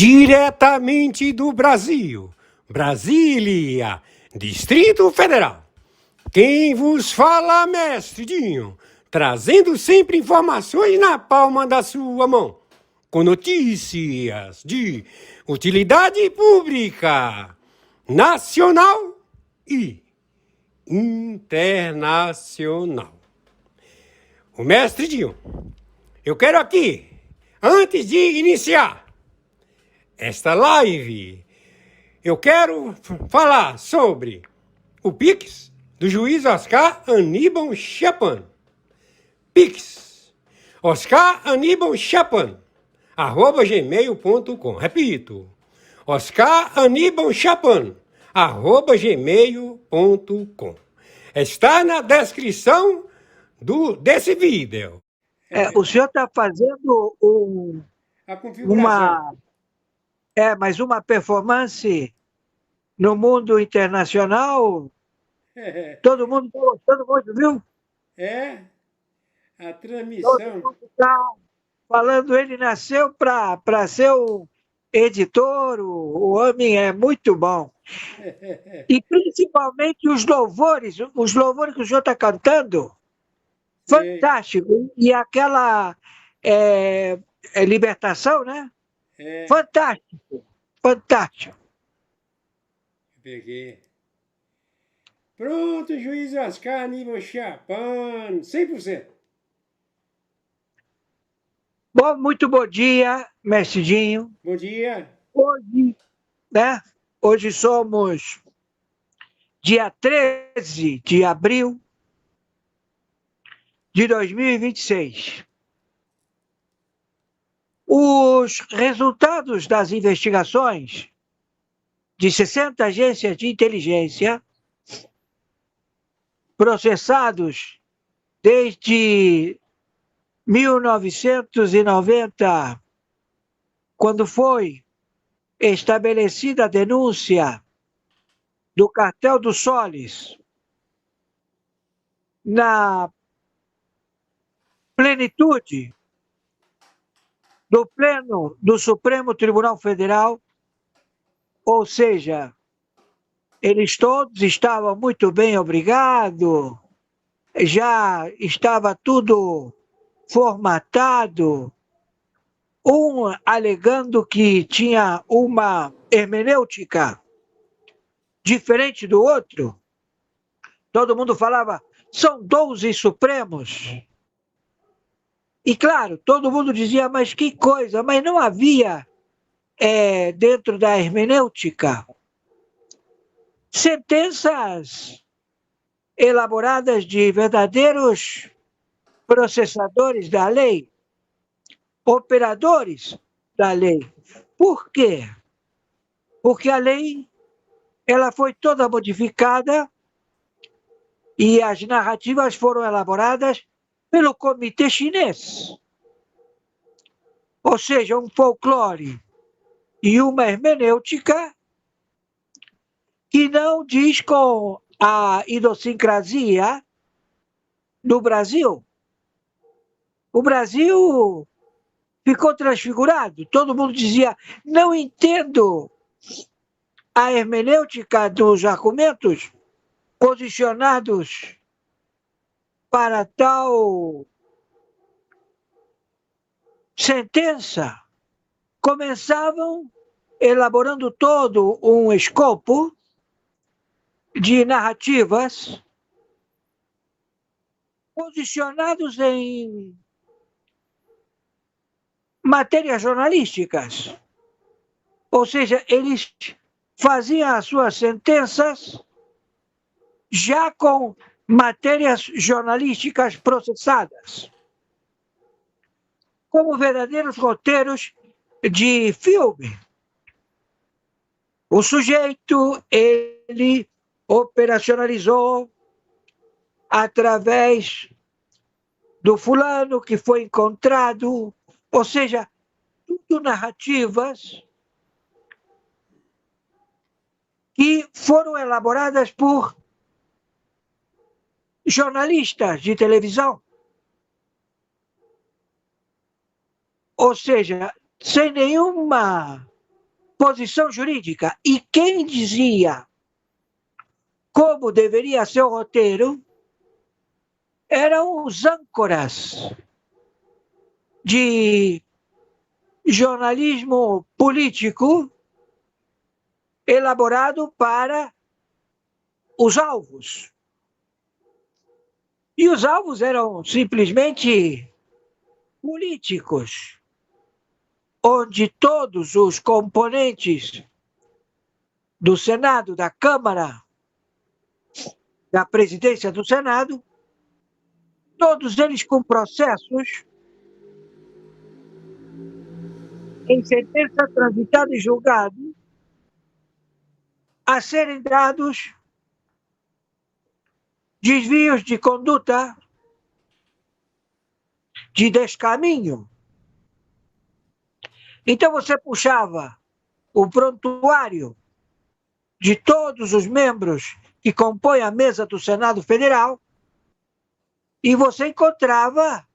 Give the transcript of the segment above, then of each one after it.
Diretamente do Brasil, Brasília, Distrito Federal. Quem vos fala, mestre Dinho, trazendo sempre informações na palma da sua mão, com notícias de utilidade pública, nacional e internacional. O mestre Dinho, eu quero aqui, antes de iniciar esta live, eu quero falar sobre o Pix do juiz Oscar Aníbal Chapan. Pix, Oscar Aníbal Chapan, @gmail.com. Repito, Oscar Aníbal Chapan, @gmail.com. Está na descrição desse vídeo. O senhor está fazendo A configuração. mas uma performance no mundo internacional. Todo mundo está gostando muito, viu? A Todo transmissão. mundo está falando, ele nasceu para ser o editor, o homem é muito bom. E principalmente os louvores que o senhor está cantando, fantástico. E aquela libertação, né? Fantástico, fantástico. Peguei. Pronto, juiz Oscar Aníbal Chapan, 100%. Bom, muito bom dia, mestre Dinho. Bom dia. Hoje somos dia 13 de abril de 2026. Os resultados das investigações de 60 agências de inteligência processados desde 1990, quando foi estabelecida a denúncia do Cartel do Solis, na plenitude do Pleno do Supremo Tribunal Federal, ou seja, eles todos estavam muito bem, obrigado, já estava tudo formatado, um alegando que tinha uma hermenêutica diferente do outro. Todo mundo falava, são 12 Supremos. E claro, todo mundo dizia, mas que coisa, mas não havia dentro da hermenêutica sentenças elaboradas de verdadeiros processadores da lei, operadores da lei. Por quê? Porque a lei ela foi toda modificada e as narrativas foram elaboradas pelo Comitê Chinês. Ou seja, um folclore e uma hermenêutica que não diz com a idiosincrasia do Brasil. O Brasil ficou transfigurado. Todo mundo dizia, não entendo a hermenêutica dos argumentos posicionados para tal sentença. Começavam elaborando todo um escopo de narrativas posicionados em matérias jornalísticas. Ou seja, eles faziam as suas sentenças já com matérias jornalísticas processadas, como verdadeiros roteiros de filme. O sujeito, ele operacionalizou através do fulano que foi encontrado, ou seja, tudo narrativas que foram elaboradas por jornalistas de televisão. Ou seja, sem nenhuma posição jurídica. E quem dizia como deveria ser o roteiro eram os âncoras de jornalismo político elaborado para os alvos. E os alvos eram simplesmente políticos, onde todos os componentes do Senado, da Câmara, da presidência do Senado, todos eles com processos em sentença transitada e julgado a serem dados desvios de conduta, de descaminho. Então você puxava o prontuário de todos os membros que compõem a mesa do Senado Federal e você encontrava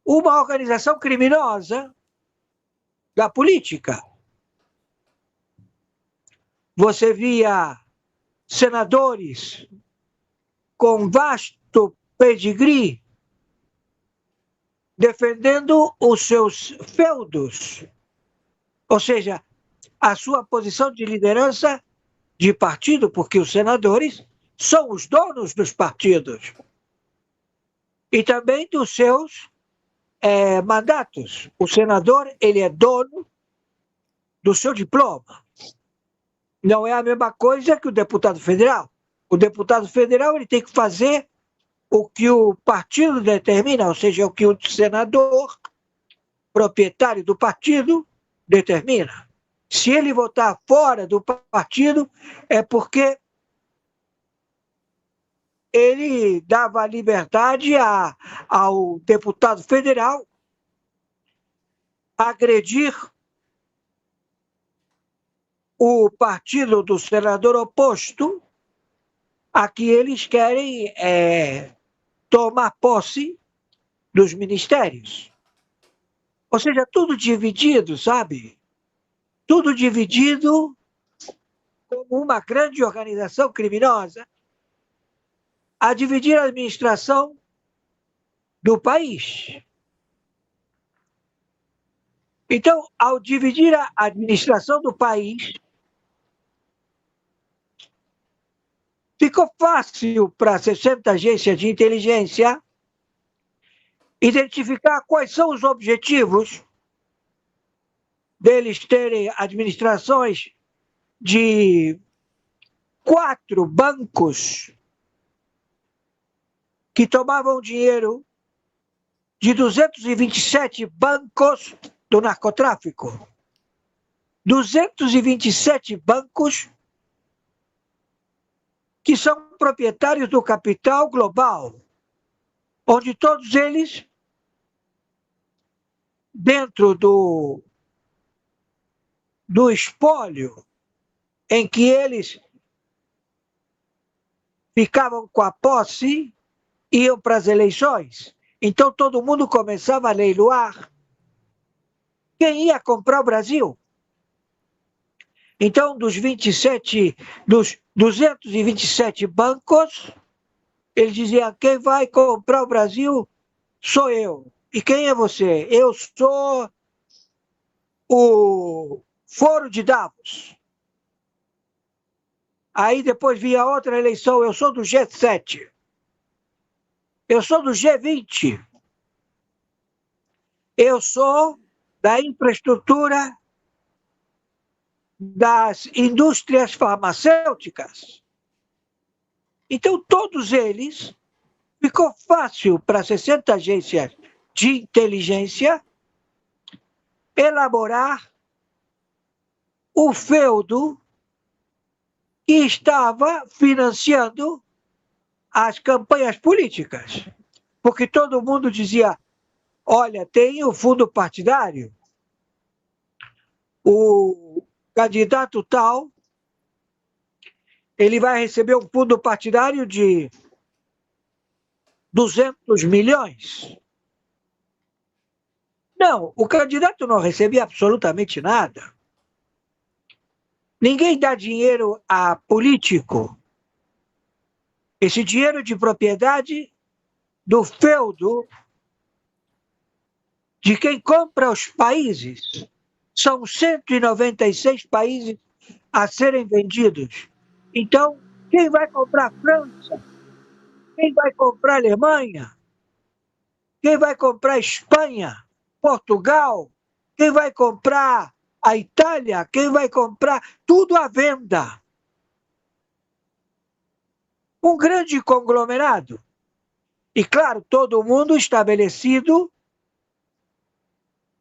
uma organização criminosa da política. Você via senadores com vasto pedigree defendendo os seus feudos, ou seja, a sua posição de liderança de partido, porque os senadores são os donos dos partidos e também dos seus mandatos. O senador, ele é dono do seu diploma. Não é a mesma coisa que o deputado federal. O deputado federal ele tem que fazer o que o partido determina, ou seja, o que o senador, proprietário do partido, determina. Se ele votar fora do partido, é porque ele dava liberdade ao deputado federal agredir o partido do senador oposto a que eles querem tomar posse dos ministérios. Ou seja, tudo dividido, sabe? Tudo dividido como uma grande organização criminosa a dividir a administração do país. Então, ao dividir a administração do país, ficou fácil para 60 agências de inteligência identificar quais são os objetivos deles terem administrações de 4 bancos que tomavam dinheiro de 227 bancos do narcotráfico. 227 bancos que são proprietários do capital global, onde todos eles, dentro do espólio em que eles ficavam com a posse, iam para as eleições. Então todo mundo começava a leiloar quem ia comprar o Brasil. Então, dos 227 bancos, ele dizia, quem vai comprar o Brasil sou eu. E quem é você? Eu sou o Foro de Davos. Aí depois vinha outra eleição, eu sou do G7. Eu sou do G20. Eu sou da infraestrutura das indústrias farmacêuticas. Então, todos eles, ficou fácil para 60 agências de inteligência elaborar o feudo que estava financiando as campanhas políticas. Porque todo mundo dizia, olha, tem o fundo partidário, o candidato tal, ele vai receber um fundo partidário de 200 milhões. Não, o candidato não recebia absolutamente nada. Ninguém dá dinheiro a político. Esse dinheiro de propriedade do feudo de quem compra os países. São 196 países a serem vendidos. Então, quem vai comprar a França? Quem vai comprar a Alemanha? Quem vai comprar a Espanha? Portugal? Quem vai comprar a Itália? Quem vai comprar? Tudo à venda. Um grande conglomerado. E, claro, todo mundo estabelecido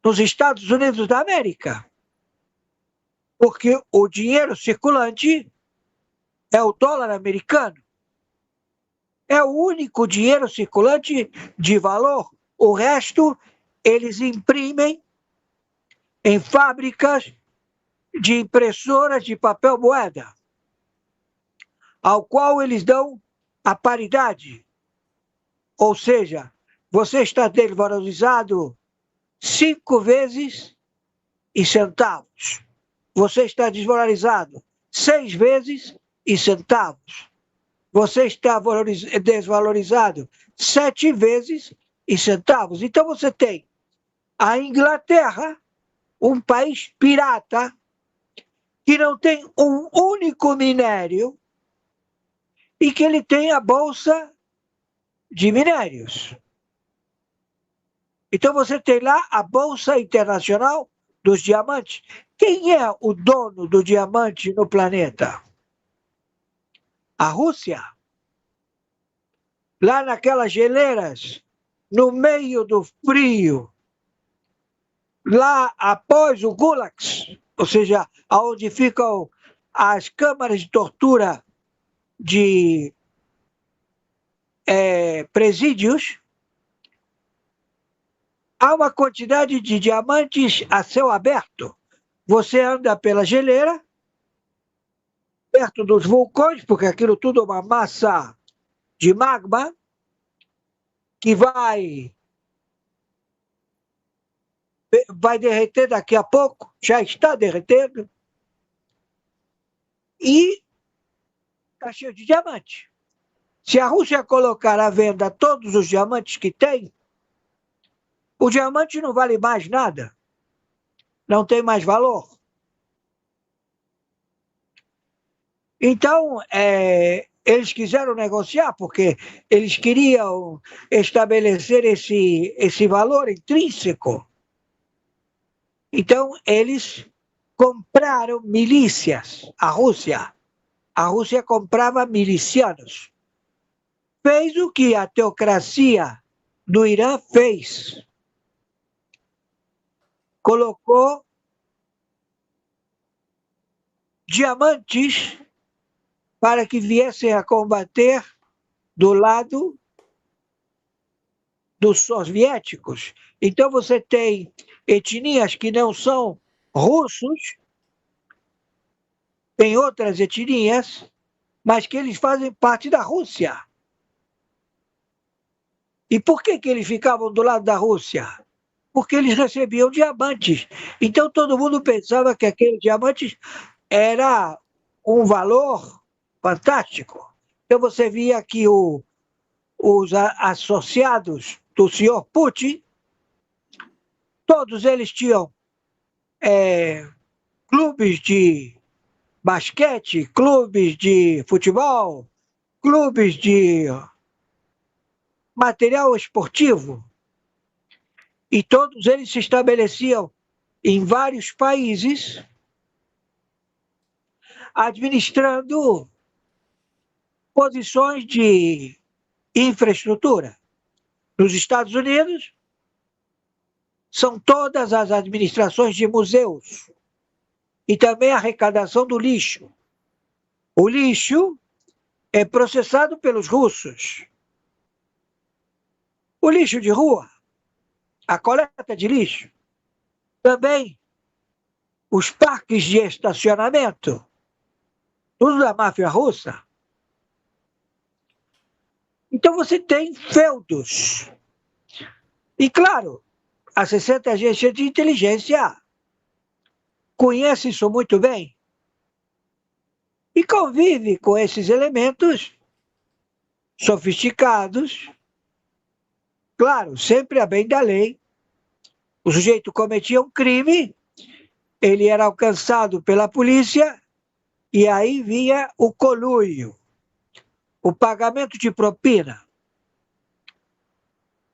nos Estados Unidos da América. Porque o dinheiro circulante é o dólar americano. É o único dinheiro circulante de valor. O resto, eles imprimem em fábricas de impressoras de papel moeda, ao qual eles dão a paridade. Ou seja, você está desvalorizado 5 vezes e centavos. Você está desvalorizado 6 vezes e centavos. Você está desvalorizado 7 vezes e centavos. Então você tem a Inglaterra, um país pirata, que não tem um único minério e que ele tem a Bolsa de Minérios. Então você tem lá a Bolsa Internacional dos Diamantes. Quem é o dono do diamante no planeta? A Rússia. Lá naquelas geleiras, no meio do frio, lá após o Gulags, ou seja, onde ficam as câmaras de tortura de presídios, há uma quantidade de diamantes a céu aberto. Você anda pela geleira, perto dos vulcões, porque aquilo tudo é uma massa de magma que vai derreter daqui a pouco, já está derretendo, e está cheio de diamante. Se a Rússia colocar à venda todos os diamantes que tem, o diamante não vale mais nada, não tem mais valor. Então, eles quiseram negociar, porque eles queriam estabelecer esse valor intrínseco. Então, eles compraram milícias, a Rússia. A Rússia comprava milicianos. Fez o que a teocracia do Irã fez. Colocou diamantes para que viessem a combater do lado dos soviéticos. Então você tem etnias que não são russos, tem outras etnias, mas que eles fazem parte da Rússia. E por que eles ficavam do lado da Rússia? Porque eles recebiam diamantes. Então todo mundo pensava que aqueles diamantes era um valor fantástico. Então você via que os associados do senhor Putin, todos eles tinham clubes de basquete, clubes de futebol, clubes de material esportivo. E todos eles se estabeleciam em vários países, administrando posições de infraestrutura. Nos Estados Unidos, são todas as administrações de museus e também a arrecadação do lixo. O lixo é processado pelos russos. O lixo de rua, a coleta de lixo, também os parques de estacionamento, tudo da máfia russa. Então você tem feudos. E claro, a 60 agências de inteligência conhece isso muito bem e convive com esses elementos sofisticados, claro, sempre a bem da lei. O sujeito cometia um crime, ele era alcançado pela polícia e aí vinha o conluio, o pagamento de propina.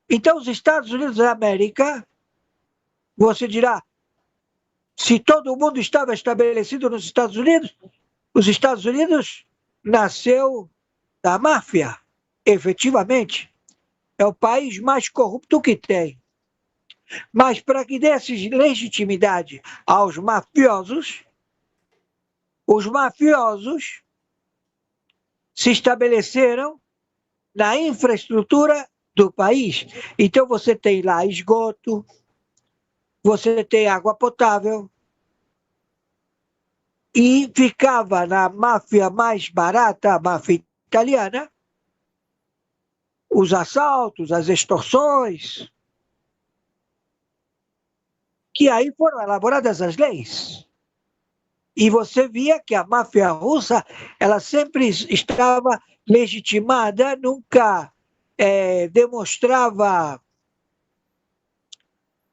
Então, os Estados Unidos da América, você dirá, se todo mundo estava estabelecido nos Estados Unidos, os Estados Unidos nasceu da máfia, efetivamente. É o país mais corrupto que tem. Mas para que desse legitimidade aos mafiosos, os mafiosos se estabeleceram na infraestrutura do país. Então você tem lá esgoto, você tem água potável, e ficava na máfia mais barata, a máfia italiana, os assaltos, as extorsões, que aí foram elaboradas as leis. E você via que a máfia russa, ela sempre estava legitimada, nunca demonstrava,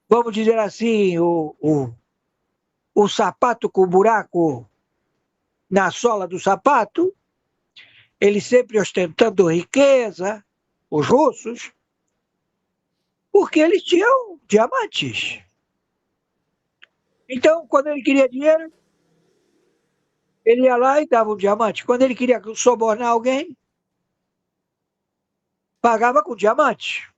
vamos dizer assim, o sapato com buraco na sola do sapato, ele sempre ostentando riqueza, os russos, porque eles tinham diamantes. Então, quando ele queria dinheiro, ele ia lá e dava um diamante. Quando ele queria subornar alguém, pagava com diamante.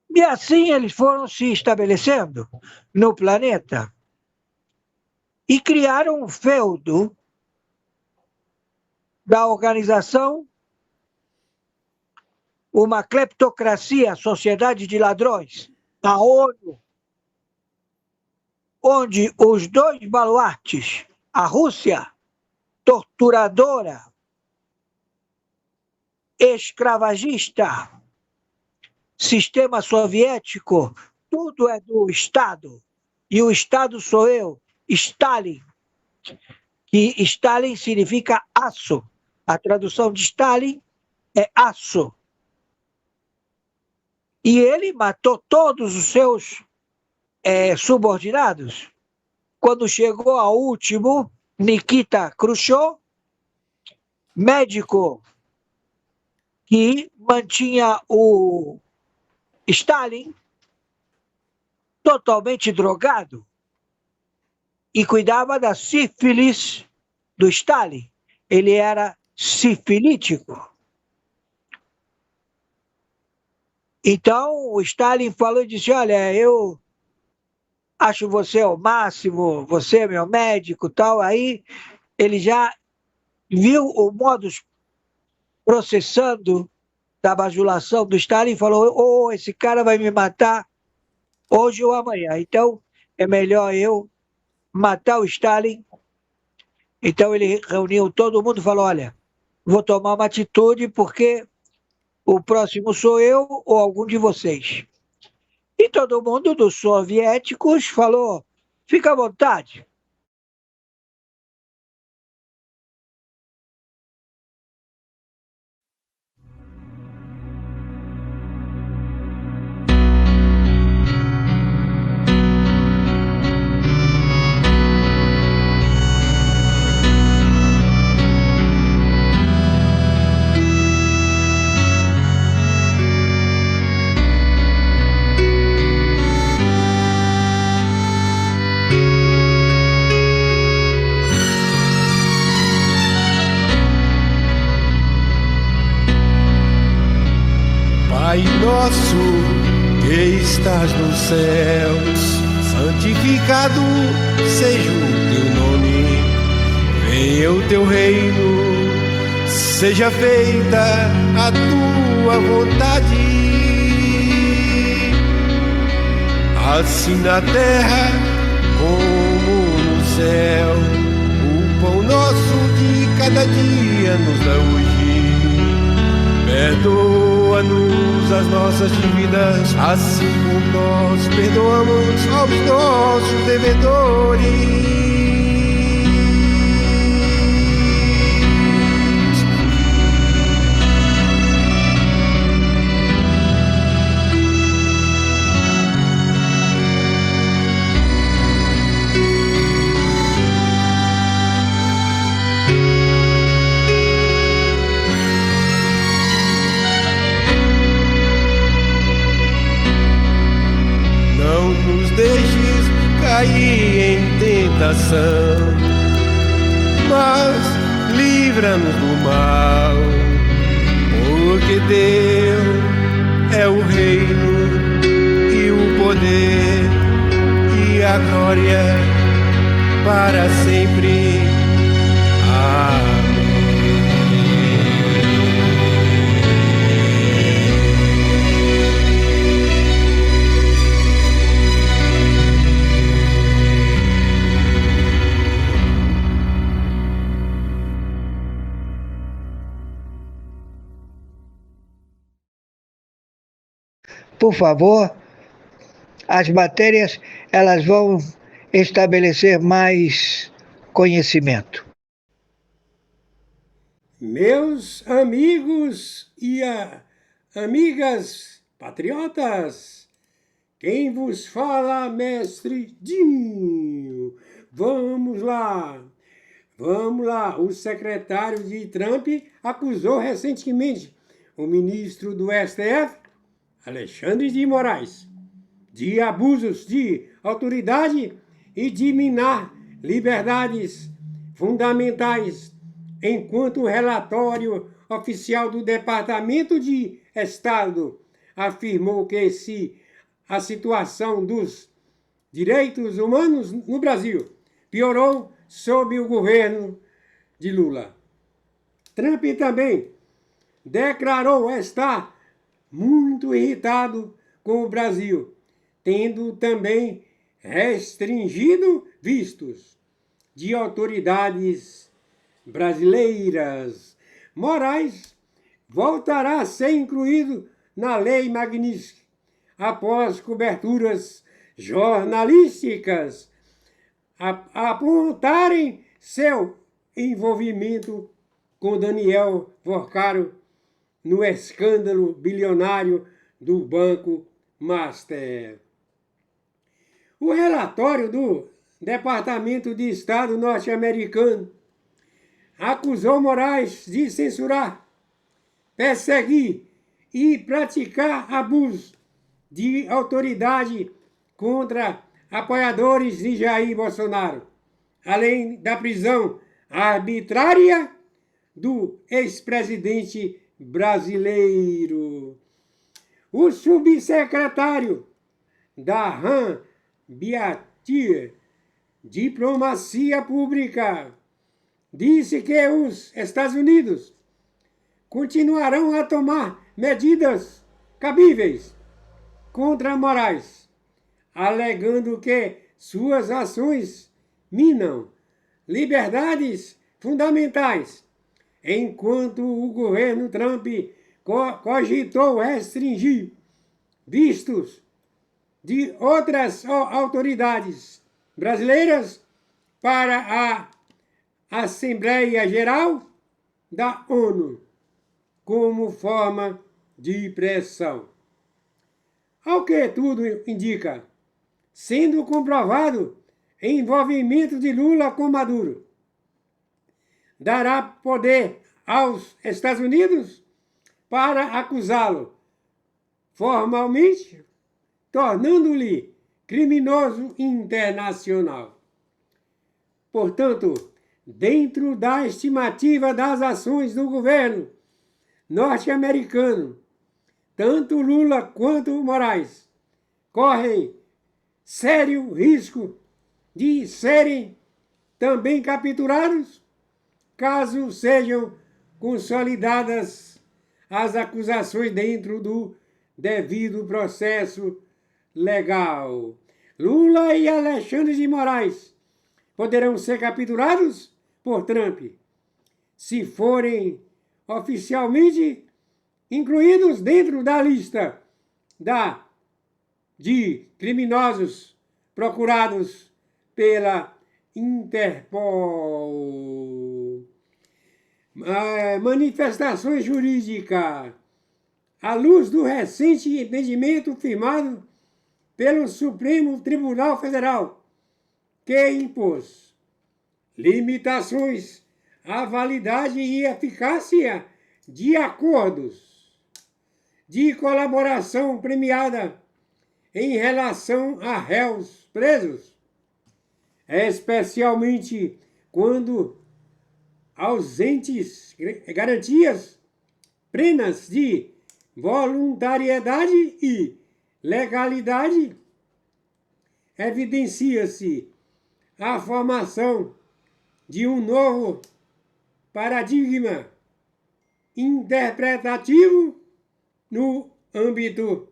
E assim eles foram se estabelecendo no planeta e criaram um feudo da organização, uma cleptocracia, sociedade de ladrões, a ONU, onde os dois baluartes, a Rússia, torturadora, escravagista, sistema soviético, tudo é do Estado. E o Estado sou eu, Stalin. E Stalin significa aço. A tradução de Stalin é aço. E ele matou todos os seus subordinados. Quando chegou ao último, Nikita Khrushchev, médico que mantinha o Stalin totalmente drogado e cuidava da sífilis do Stalin. Ele era sifilítico. Então o Stalin falou e disse: olha, eu acho você o máximo, você é meu médico, tal. Aí ele já viu o modus processando da bajulação do Stalin e falou: esse cara vai me matar hoje ou amanhã, então é melhor eu matar o Stalin. Então ele reuniu todo mundo e falou: olha, vou tomar uma atitude porque o próximo sou eu ou algum de vocês. E todo mundo dos soviéticos falou: fica à vontade. Pai nosso que estás nos céus, santificado seja o teu nome. Venha o teu reino, seja feita a tua vontade, assim na terra como no céu. O pão nosso de cada dia nos dá hoje. Perdoa-nos as nossas dívidas, assim como nós perdoamos aos nossos devedores. Não nos deixes cair em tentação, mas livra-nos do mal, porque teu é o reino e o poder e a glória para sempre. Amém. Por favor, as matérias elas vão estabelecer mais conhecimento. Meus amigos e amigas patriotas, quem vos fala, mestre Dinho. Vamos lá. O secretário de Trump acusou recentemente o ministro do STF, Alexandre de Moraes, de abusos de autoridade e de minar liberdades fundamentais, enquanto o relatório oficial do Departamento de Estado afirmou que a situação dos direitos humanos no Brasil piorou sob o governo de Lula. Trump também declarou estar muito irritado com o Brasil, tendo também restringido vistos de autoridades brasileiras. Moraes voltará a ser incluído na Lei Magnitsky após coberturas jornalísticas apontarem seu envolvimento com Daniel Porcaro no escândalo bilionário do Banco Master. O relatório do Departamento de Estado norte-americano acusou Moraes de censurar, perseguir e praticar abuso de autoridade contra apoiadores de Jair Bolsonaro, além da prisão arbitrária do ex-presidente brasileiro. O subsecretário da RAM Biatir, Diplomacia Pública, disse que os Estados Unidos continuarão a tomar medidas cabíveis contra Moraes, alegando que suas ações minam liberdades fundamentais, enquanto o governo Trump cogitou restringir vistos de outras autoridades brasileiras para a Assembleia Geral da ONU, como forma de pressão. Ao que tudo indica, sendo comprovado envolvimento de Lula com Maduro, dará poder aos Estados Unidos para acusá-lo formalmente, tornando-lhe criminoso internacional. Portanto, dentro da estimativa das ações do governo norte-americano, tanto Lula quanto Moraes correm sério risco de serem também capturados caso sejam consolidadas as acusações dentro do devido processo legal. Lula e Alexandre de Moraes poderão ser capturados por Trump se forem oficialmente incluídos dentro da lista de criminosos procurados pela Interpol. Manifestações jurídicas. À luz do recente entendimento firmado pelo Supremo Tribunal Federal, que impôs limitações à validade e eficácia de acordos de colaboração premiada em relação a réus presos, especialmente quando ausentes garantias plenas de voluntariedade e legalidade, evidencia-se a formação de um novo paradigma interpretativo no âmbito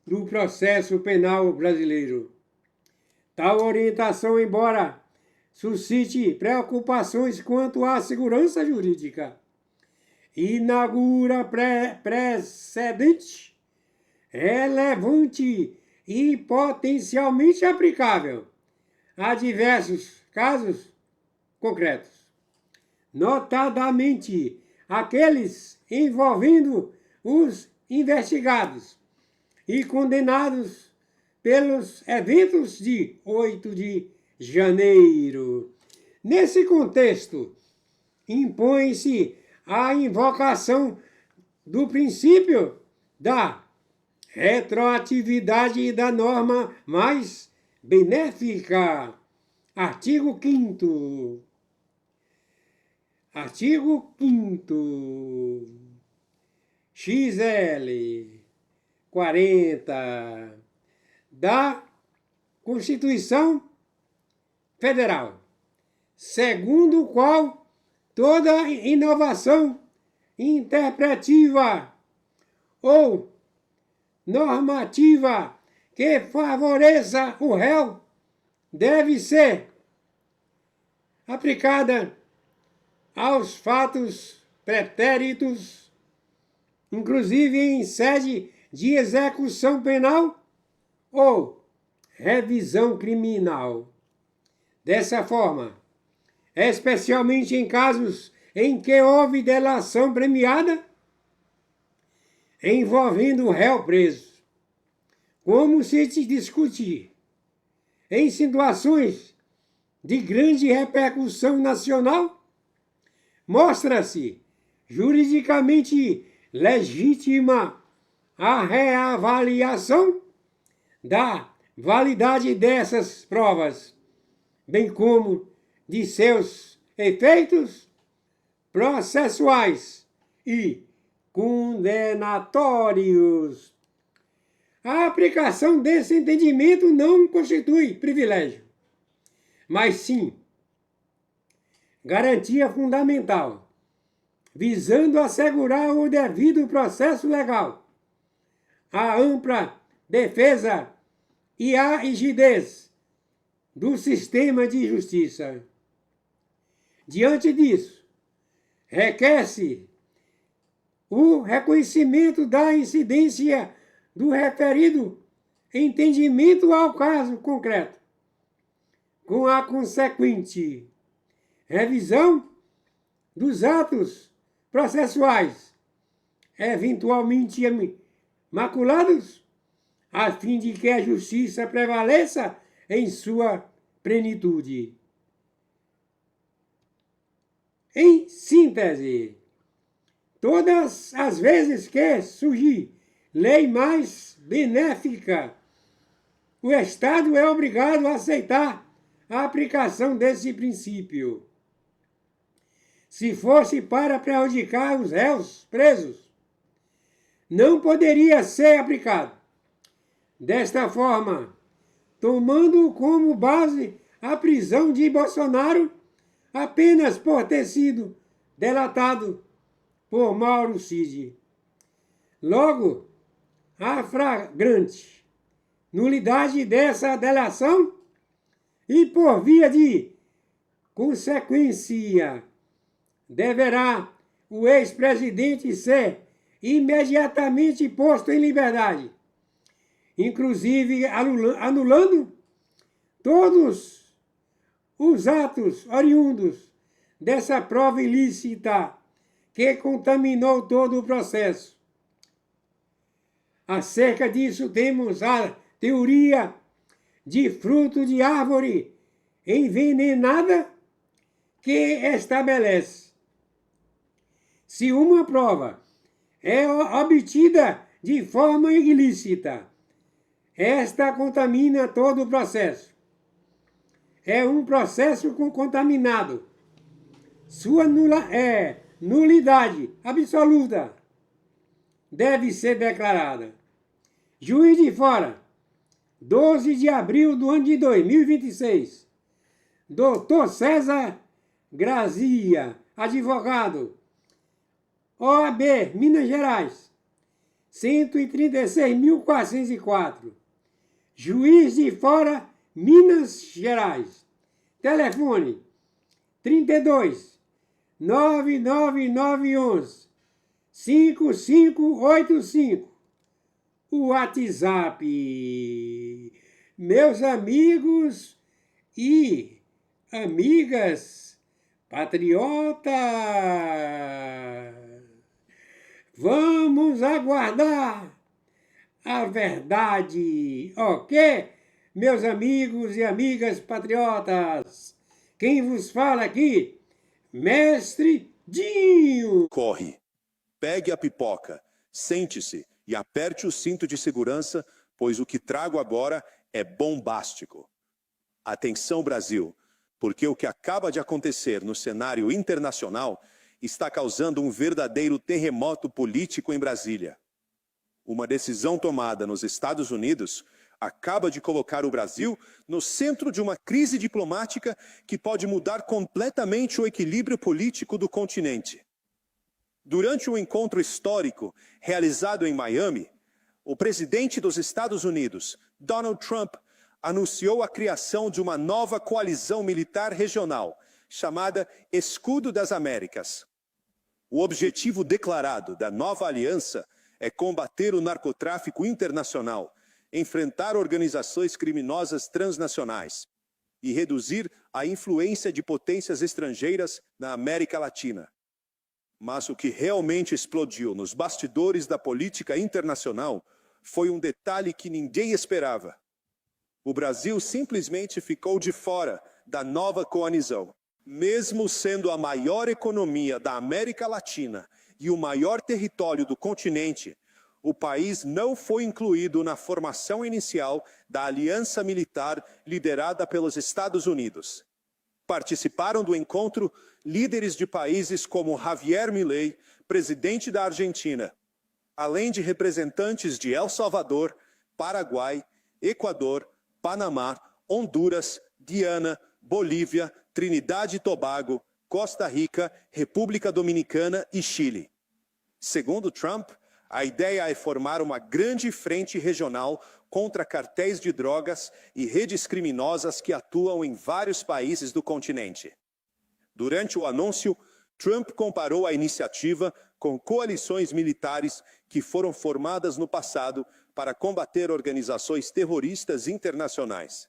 do processo penal brasileiro. Tal orientação, embora suscite preocupações quanto à segurança jurídica, inaugura precedente relevante e potencialmente aplicável a diversos casos concretos, notadamente aqueles envolvendo os investigados e condenados pelos eventos de 8 de janeiro. Nesse contexto, impõe-se a invocação do princípio da retroatividade da norma mais benéfica. Artigo 5º. Artigo 5º. XL 40 da Constituição Federal, segundo o qual toda inovação interpretativa ou normativa que favoreça o réu deve ser aplicada aos fatos pretéritos, inclusive em sede de execução penal ou revisão criminal. Dessa forma, especialmente em casos em que houve delação premiada envolvendo o réu preso, como se discutir em situações de grande repercussão nacional, mostra-se juridicamente legítima a reavaliação da validade dessas provas, bem como de seus efeitos processuais e condenatórios. A aplicação desse entendimento não constitui privilégio, mas sim garantia fundamental, visando assegurar o devido processo legal, a ampla defesa e a rigidez do sistema de justiça. Diante disso, requer-se o reconhecimento da incidência do referido entendimento ao caso concreto, com a consequente revisão dos atos processuais, eventualmente maculados, a fim de que a justiça prevaleça em sua plenitude. Em síntese, todas as vezes que surgir lei mais benéfica, o Estado é obrigado a aceitar a aplicação desse princípio. Se fosse para prejudicar os réus presos, não poderia ser aplicado. Desta forma, tomando como base a prisão de Bolsonaro apenas por ter sido delatado por Mauro Cid. Logo, a flagrante nulidade dessa delação e por via de consequência deverá o ex-presidente ser imediatamente posto em liberdade, inclusive anulando todos os atos oriundos dessa prova ilícita que contaminou todo o processo. Acerca disso, temos a teoria de fruto de árvore envenenada, que estabelece: se uma prova é obtida de forma ilícita, esta contamina todo o processo. É um processo contaminado. Sua nulidade absoluta deve ser declarada. Juiz de Fora, 12 de abril do ano de 2026. Doutor César Grazia, advogado, OAB, Minas Gerais, 136.404. Juiz de Fora, Minas Gerais. Telefone 32 99911 5585. O WhatsApp. Meus amigos e amigas patriotas, vamos aguardar a verdade, ok? Meus amigos e amigas patriotas, quem vos fala aqui? Mestre Dinho. Corre, pegue a pipoca, sente-se e aperte o cinto de segurança, pois o que trago agora é bombástico. Atenção, Brasil, porque o que acaba de acontecer no cenário internacional está causando um verdadeiro terremoto político em Brasília. Uma decisão tomada nos Estados Unidos acaba de colocar o Brasil no centro de uma crise diplomática que pode mudar completamente o equilíbrio político do continente. Durante um encontro histórico realizado em Miami, o presidente dos Estados Unidos, Donald Trump, anunciou a criação de uma nova coalizão militar regional, chamada Escudo das Américas. O objetivo declarado da nova aliança é combater o narcotráfico internacional, enfrentar organizações criminosas transnacionais e reduzir a influência de potências estrangeiras na América Latina. Mas o que realmente explodiu nos bastidores da política internacional foi um detalhe que ninguém esperava. O Brasil simplesmente ficou de fora da nova coalizão. Mesmo sendo a maior economia da América Latina e o maior território do continente, o país não foi incluído na formação inicial da aliança militar liderada pelos Estados Unidos. Participaram do encontro líderes de países como Javier Milei, presidente da Argentina, além de representantes de El Salvador, Paraguai, Equador, Panamá, Honduras, Guiana, Bolívia, Trinidade e Tobago, Costa Rica, República Dominicana e Chile. Segundo Trump, a ideia é formar uma grande frente regional contra cartéis de drogas e redes criminosas que atuam em vários países do continente. Durante o anúncio, Trump comparou a iniciativa com coalições militares que foram formadas no passado para combater organizações terroristas internacionais.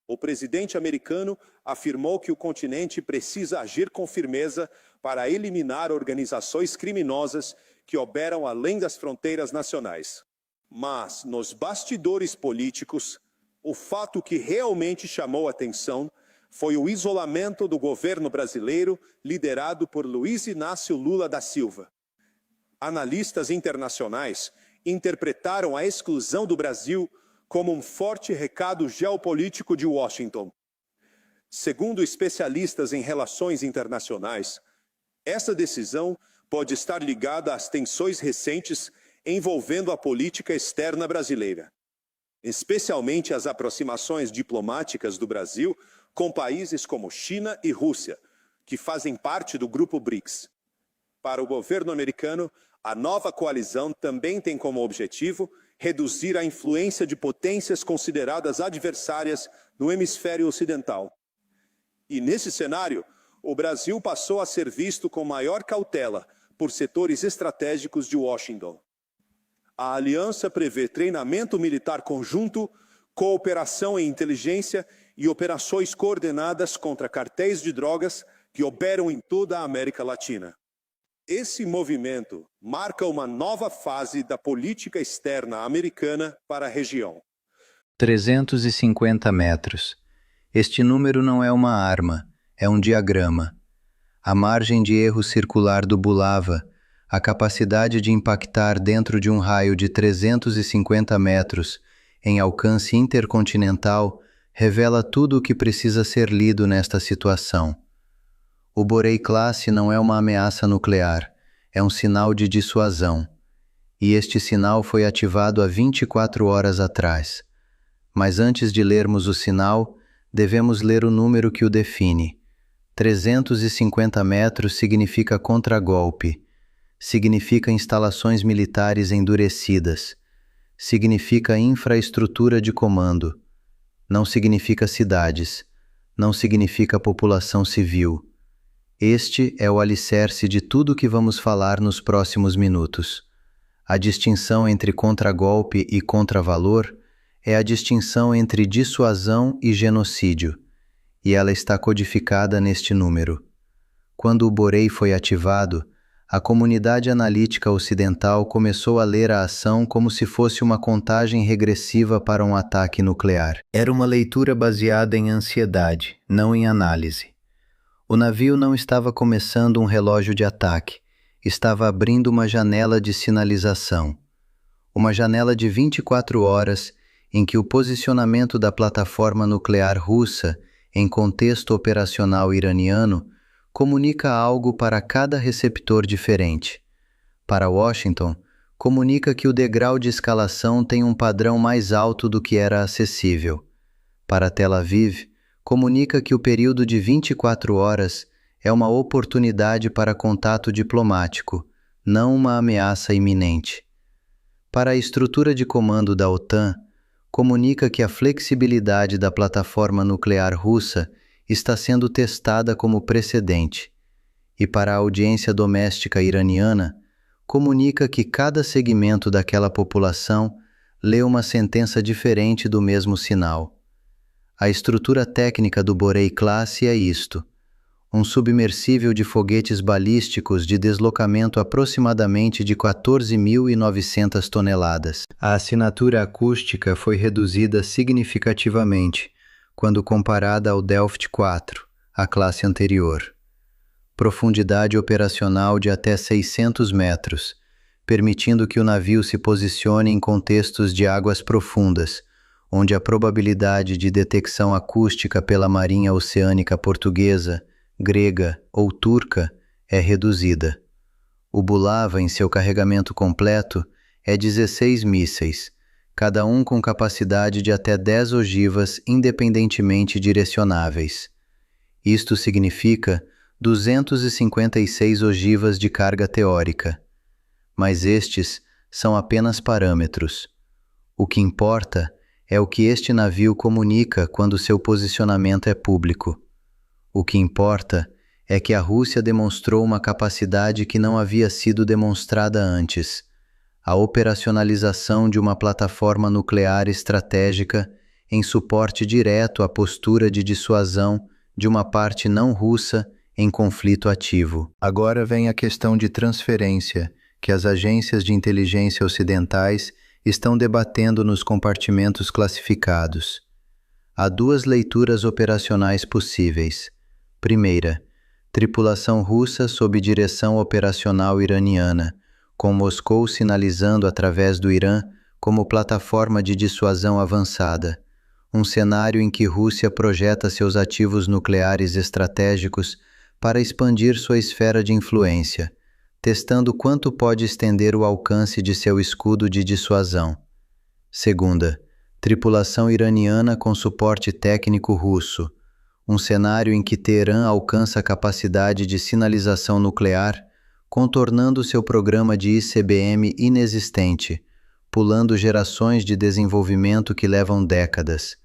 O presidente americano afirmou que o continente precisa agir com firmeza para eliminar organizações criminosas que operam além das fronteiras nacionais. Mas, nos bastidores políticos, o fato que realmente chamou atenção foi o isolamento do governo brasileiro liderado por Luiz Inácio Lula da Silva. Analistas internacionais interpretaram a exclusão do Brasil como um forte recado geopolítico de Washington. Segundo especialistas em relações internacionais, essa decisão pode estar ligada às tensões recentes envolvendo a política externa brasileira, especialmente as aproximações diplomáticas do Brasil com países como China e Rússia, que fazem parte do grupo BRICS. Para o governo americano, a nova coalizão também tem como objetivo reduzir a influência de potências consideradas adversárias no hemisfério ocidental. E nesse cenário, o Brasil passou a ser visto com maior cautela por setores estratégicos de Washington. A aliança prevê treinamento militar conjunto, cooperação em inteligência e operações coordenadas contra cartéis de drogas que operam em toda a América Latina. Esse movimento marca uma nova fase da política externa americana para a região. 350 metros. Este número não é uma arma, é um diagrama. A margem de erro circular do Bulava, a capacidade de impactar dentro de um raio de 350 metros em alcance intercontinental, revela tudo o que precisa ser lido nesta situação. O Borei Classe não é uma ameaça nuclear, é um sinal de dissuasão. E este sinal foi ativado há 24 horas atrás. Mas antes de lermos o sinal, devemos ler o número que o define. 350 metros significa contragolpe, significa instalações militares endurecidas, significa infraestrutura de comando, não significa cidades, não significa população civil. Este é o alicerce de tudo o que vamos falar nos próximos minutos. A distinção entre contragolpe e contravalor é a distinção entre dissuasão e genocídio, e ela está codificada neste número. Quando o Borei foi ativado, a comunidade analítica ocidental começou a ler a ação como se fosse uma contagem regressiva para um ataque nuclear. Era uma leitura baseada em ansiedade, não em análise. O navio não estava começando um relógio de ataque, estava abrindo uma janela de sinalização. Uma janela de 24 horas em que o posicionamento da plataforma nuclear russa em contexto operacional iraniano comunica algo para cada receptor diferente. Para Washington, comunica que o degrau de escalação tem um padrão mais alto do que era acessível. Para Tel Aviv, comunica que o período de 24 horas é uma oportunidade para contato diplomático, não uma ameaça iminente. Para a estrutura de comando da OTAN, comunica que a flexibilidade da plataforma nuclear russa está sendo testada como precedente. E para a audiência doméstica iraniana, comunica que cada segmento daquela população lê uma sentença diferente do mesmo sinal. A estrutura técnica do Borei Classe é isto: um submersível de foguetes balísticos de deslocamento aproximadamente de 14.900 toneladas. A assinatura acústica foi reduzida significativamente quando comparada ao Delft IV, a classe anterior. Profundidade operacional de até 600 metros, permitindo que o navio se posicione em contextos de águas profundas, onde a probabilidade de detecção acústica pela Marinha Oceânica Portuguesa, grega ou turca é reduzida. O Bulava, em seu carregamento completo, é 16 mísseis, cada um com capacidade de até 10 ogivas independentemente direcionáveis. Isto significa 256 ogivas de carga teórica. Mas estes são apenas parâmetros. O que importa é o que este navio comunica quando seu posicionamento é público. O que importa é que a Rússia demonstrou uma capacidade que não havia sido demonstrada antes: a operacionalização de uma plataforma nuclear estratégica em suporte direto à postura de dissuasão de uma parte não russa em conflito ativo. Agora vem a questão de transferência, que as agências de inteligência ocidentais estão debatendo nos compartimentos classificados. Há duas leituras operacionais possíveis. Primeira, tripulação russa sob direção operacional iraniana, com Moscou sinalizando através do Irã como plataforma de dissuasão avançada, um cenário em que Rússia projeta seus ativos nucleares estratégicos para expandir sua esfera de influência, testando quanto pode estender o alcance de seu escudo de dissuasão. Segunda, tripulação iraniana com suporte técnico russo, um cenário em que Teherã alcança a capacidade de sinalização nuclear, contornando seu programa de ICBM inexistente, pulando gerações de desenvolvimento que levam décadas.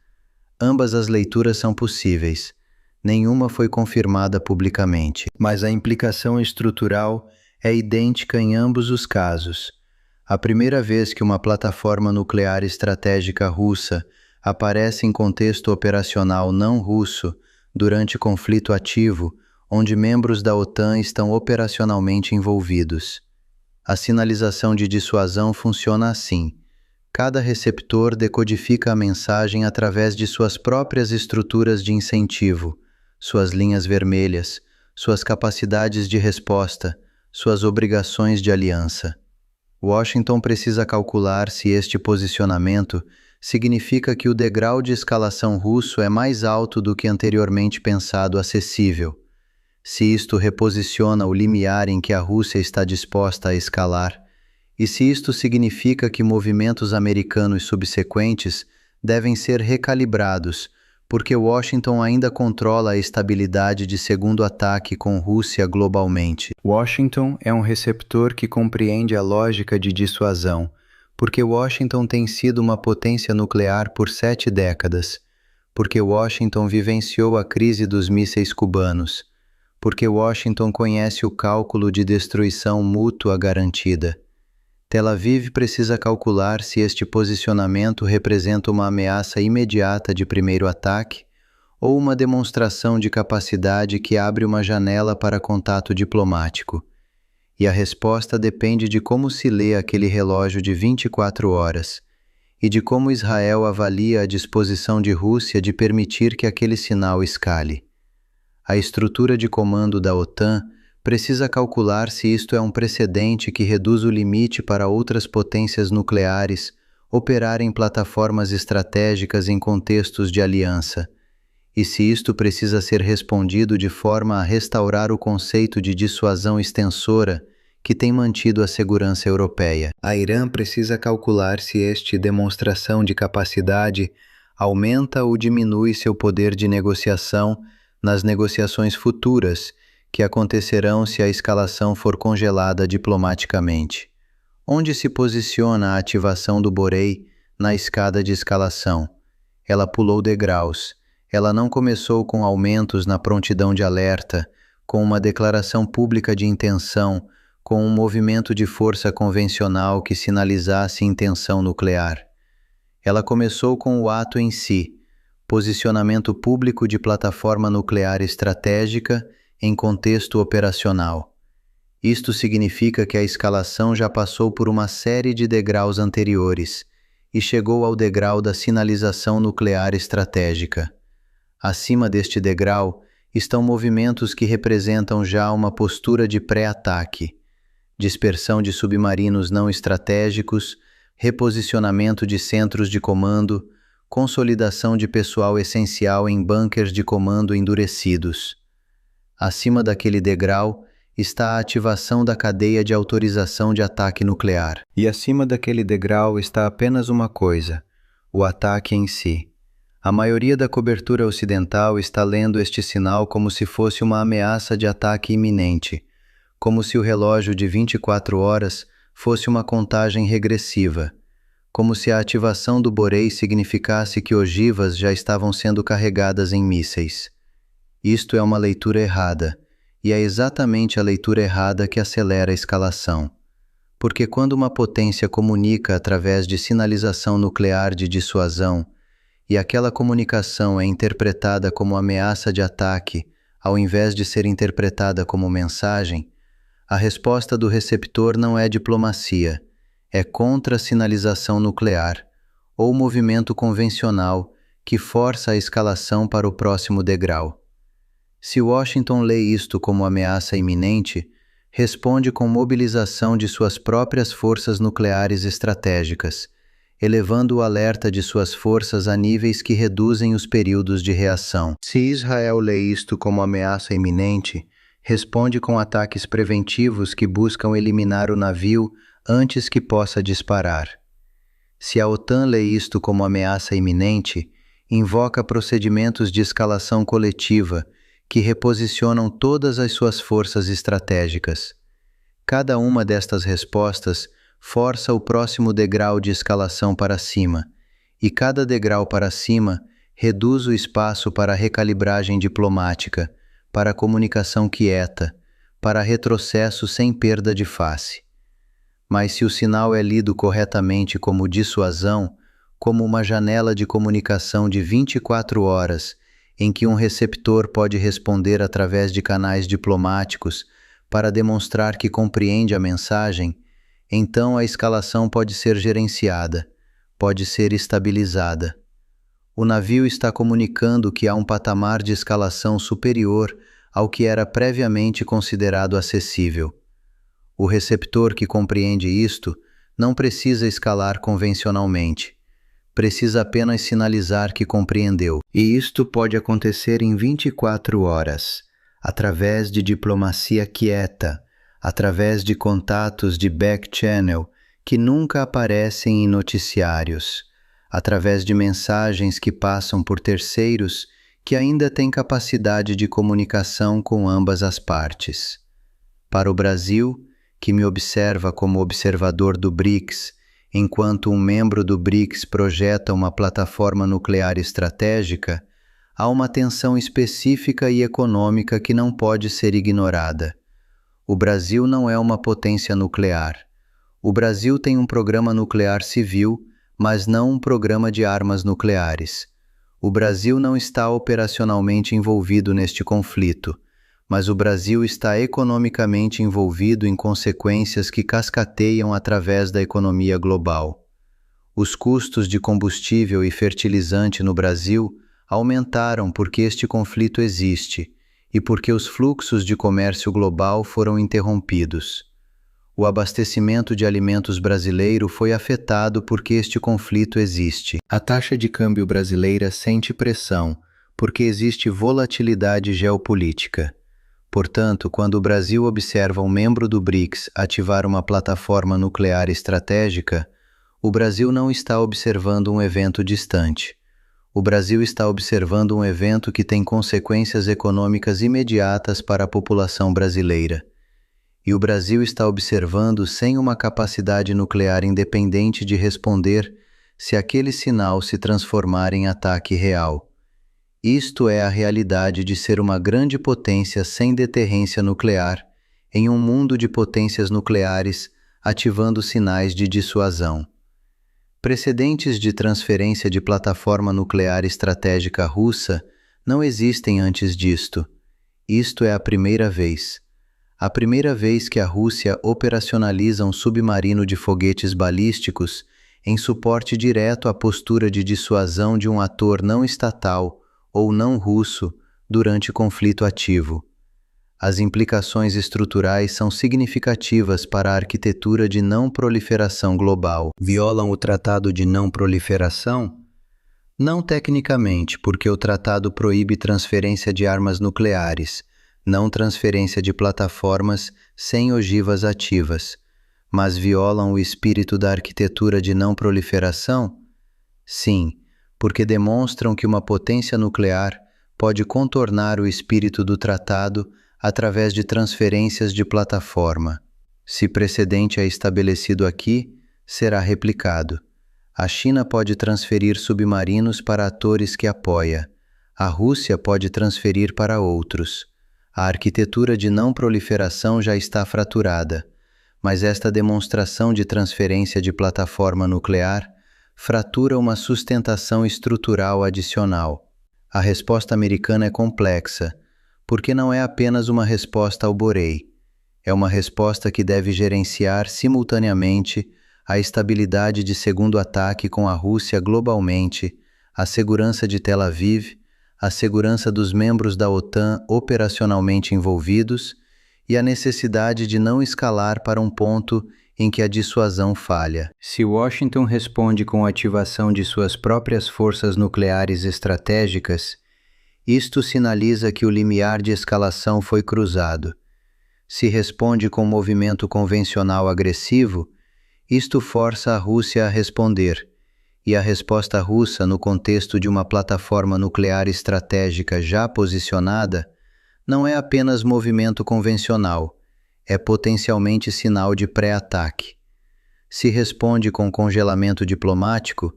Ambas as leituras são possíveis. Nenhuma foi confirmada publicamente, mas a implicação estrutural é idêntica em ambos os casos. A primeira vez que uma plataforma nuclear estratégica russa aparece em contexto operacional não russo durante conflito ativo, onde membros da OTAN estão operacionalmente envolvidos. A sinalização de dissuasão funciona assim. Cada receptor decodifica a mensagem através de suas próprias estruturas de incentivo, suas linhas vermelhas, suas capacidades de resposta, suas obrigações de aliança. Washington precisa calcular se este posicionamento significa que o degrau de escalação russo é mais alto do que anteriormente pensado acessível, se isto reposiciona o limiar em que a Rússia está disposta a escalar, e se isto significa que movimentos americanos subsequentes devem ser recalibrados, porque Washington ainda controla a estabilidade de segundo ataque com Rússia globalmente. Washington é um receptor que compreende a lógica de dissuasão, porque Washington tem sido uma potência nuclear por 7 décadas, porque Washington vivenciou a crise dos mísseis cubanos, porque Washington conhece o cálculo de destruição mútua garantida. Tel Aviv precisa calcular se este posicionamento representa uma ameaça imediata de primeiro ataque ou uma demonstração de capacidade que abre uma janela para contato diplomático. E a resposta depende de como se lê aquele relógio de 24 horas e de como Israel avalia a disposição de Rússia de permitir que aquele sinal escale. A estrutura de comando da OTAN precisa calcular se isto é um precedente que reduz o limite para outras potências nucleares operarem plataformas estratégicas em contextos de aliança, e se isto precisa ser respondido de forma a restaurar o conceito de dissuasão extensora que tem mantido a segurança europeia. A Irã precisa calcular se esta demonstração de capacidade aumenta ou diminui seu poder de negociação nas negociações futuras, que acontecerão se a escalação for congelada diplomaticamente. Onde se posiciona a ativação do Borei na escada de escalação? Ela pulou degraus. Ela não começou com aumentos na prontidão de alerta, com uma declaração pública de intenção, com um movimento de força convencional que sinalizasse intenção nuclear. Ela começou com o ato em si, posicionamento público de plataforma nuclear estratégica em contexto operacional. Isto significa que a escalação já passou por uma série de degraus anteriores e chegou ao degrau da sinalização nuclear estratégica. Acima deste degrau estão movimentos que representam já uma postura de pré-ataque, dispersão de submarinos não estratégicos, reposicionamento de centros de comando, consolidação de pessoal essencial em bunkers de comando endurecidos. Acima daquele degrau está a ativação da cadeia de autorização de ataque nuclear. E acima daquele degrau está apenas uma coisa: o ataque em si. A maioria da cobertura ocidental está lendo este sinal como se fosse uma ameaça de ataque iminente, como se o relógio de 24 horas fosse uma contagem regressiva, como se a ativação do Borei significasse que ogivas já estavam sendo carregadas em mísseis. Isto é uma leitura errada, e é exatamente a leitura errada que acelera a escalação. Porque quando uma potência comunica através de sinalização nuclear de dissuasão, e aquela comunicação é interpretada como ameaça de ataque, ao invés de ser interpretada como mensagem, a resposta do receptor não é diplomacia, é contra-sinalização nuclear, ou movimento convencional que força a escalação para o próximo degrau. Se Washington lê isto como ameaça iminente, responde com mobilização de suas próprias forças nucleares estratégicas, elevando o alerta de suas forças a níveis que reduzem os períodos de reação. Se Israel lê isto como ameaça iminente, responde com ataques preventivos que buscam eliminar o navio antes que possa disparar. Se a OTAN lê isto como ameaça iminente, invoca procedimentos de escalação coletiva que reposicionam todas as suas forças estratégicas. Cada uma destas respostas força o próximo degrau de escalação para cima, e cada degrau para cima reduz o espaço para a recalibragem diplomática, para a comunicação quieta, para retrocesso sem perda de face. Mas se o sinal é lido corretamente como dissuasão, como uma janela de comunicação de 24 horas, em que um receptor pode responder através de canais diplomáticos para demonstrar que compreende a mensagem, então a escalação pode ser gerenciada, pode ser estabilizada. O navio está comunicando que há um patamar de escalação superior ao que era previamente considerado acessível. O receptor que compreende isto não precisa escalar convencionalmente. Precisa apenas sinalizar que compreendeu. E isto pode acontecer em 24 horas, através de diplomacia quieta, através de contatos de back-channel que nunca aparecem em noticiários, através de mensagens que passam por terceiros que ainda têm capacidade de comunicação com ambas as partes. Para o Brasil, que me observa como observador do BRICS, enquanto um membro do BRICS projeta uma plataforma nuclear estratégica, há uma tensão específica e econômica que não pode ser ignorada. O Brasil não é uma potência nuclear. O Brasil tem um programa nuclear civil, mas não um programa de armas nucleares. O Brasil não está operacionalmente envolvido neste conflito, mas o Brasil está economicamente envolvido em consequências que cascateiam através da economia global. Os custos de combustível e fertilizante no Brasil aumentaram porque este conflito existe e porque os fluxos de comércio global foram interrompidos. O abastecimento de alimentos brasileiro foi afetado porque este conflito existe. A taxa de câmbio brasileira sente pressão porque existe volatilidade geopolítica. Portanto, quando o Brasil observa um membro do BRICS ativar uma plataforma nuclear estratégica, o Brasil não está observando um evento distante. O Brasil está observando um evento que tem consequências econômicas imediatas para a população brasileira. E o Brasil está observando sem uma capacidade nuclear independente de responder se aquele sinal se transformar em ataque real. Isto é a realidade de ser uma grande potência sem deterrência nuclear, em um mundo de potências nucleares ativando sinais de dissuasão. Precedentes de transferência de plataforma nuclear estratégica russa não existem antes disto. Isto é a primeira vez. A primeira vez que a Rússia operacionaliza um submarino de foguetes balísticos em suporte direto à postura de dissuasão de um ator não estatal ou não russo durante conflito ativo. As implicações estruturais são significativas para a arquitetura de não proliferação global. Violam o Tratado de Não Proliferação? Não tecnicamente, porque o tratado proíbe transferência de armas nucleares, não transferência de plataformas sem ogivas ativas, mas violam o espírito da arquitetura de não proliferação? Sim, porque demonstram que uma potência nuclear pode contornar o espírito do tratado através de transferências de plataforma. Se precedente é estabelecido aqui, será replicado. A China pode transferir submarinos para atores que apoia. A Rússia pode transferir para outros. A arquitetura de não proliferação já está fraturada, mas esta demonstração de transferência de plataforma nuclear fratura uma sustentação estrutural adicional. A resposta americana é complexa, porque não é apenas uma resposta ao Borei. É uma resposta que deve gerenciar simultaneamente a estabilidade de segundo ataque com a Rússia globalmente, a segurança de Tel Aviv, a segurança dos membros da OTAN operacionalmente envolvidos e a necessidade de não escalar para um ponto em que a dissuasão falha. Se Washington responde com a ativação de suas próprias forças nucleares estratégicas, isto sinaliza que o limiar de escalação foi cruzado. Se responde com movimento convencional agressivo, isto força a Rússia a responder, e a resposta russa no contexto de uma plataforma nuclear estratégica já posicionada não é apenas movimento convencional, é potencialmente sinal de pré-ataque. Se responde com congelamento diplomático,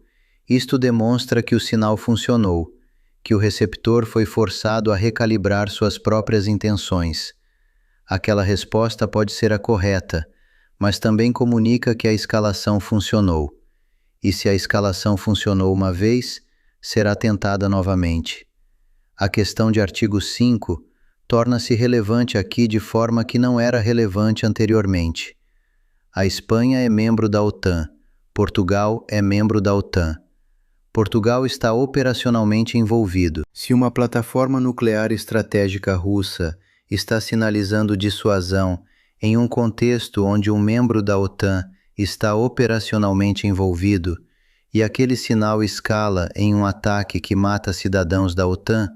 isto demonstra que o sinal funcionou, que o receptor foi forçado a recalibrar suas próprias intenções. Aquela resposta pode ser a correta, mas também comunica que a escalação funcionou. E se a escalação funcionou uma vez, será tentada novamente. A questão de artigo 5 torna-se relevante aqui de forma que não era relevante anteriormente. A Espanha é membro da OTAN, Portugal é membro da OTAN. Portugal está operacionalmente envolvido. Se uma plataforma nuclear estratégica russa está sinalizando dissuasão em um contexto onde um membro da OTAN está operacionalmente envolvido e aquele sinal escala em um ataque que mata cidadãos da OTAN,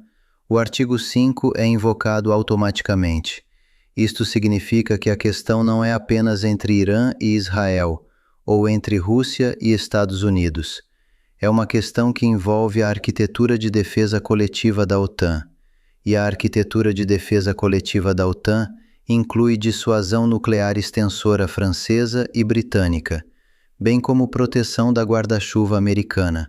o artigo 5 é invocado automaticamente. Isto significa que a questão não é apenas entre Irã e Israel, ou entre Rússia e Estados Unidos. É uma questão que envolve a arquitetura de defesa coletiva da OTAN. E a arquitetura de defesa coletiva da OTAN inclui dissuasão nuclear extensora francesa e britânica, bem como proteção da guarda-chuva americana.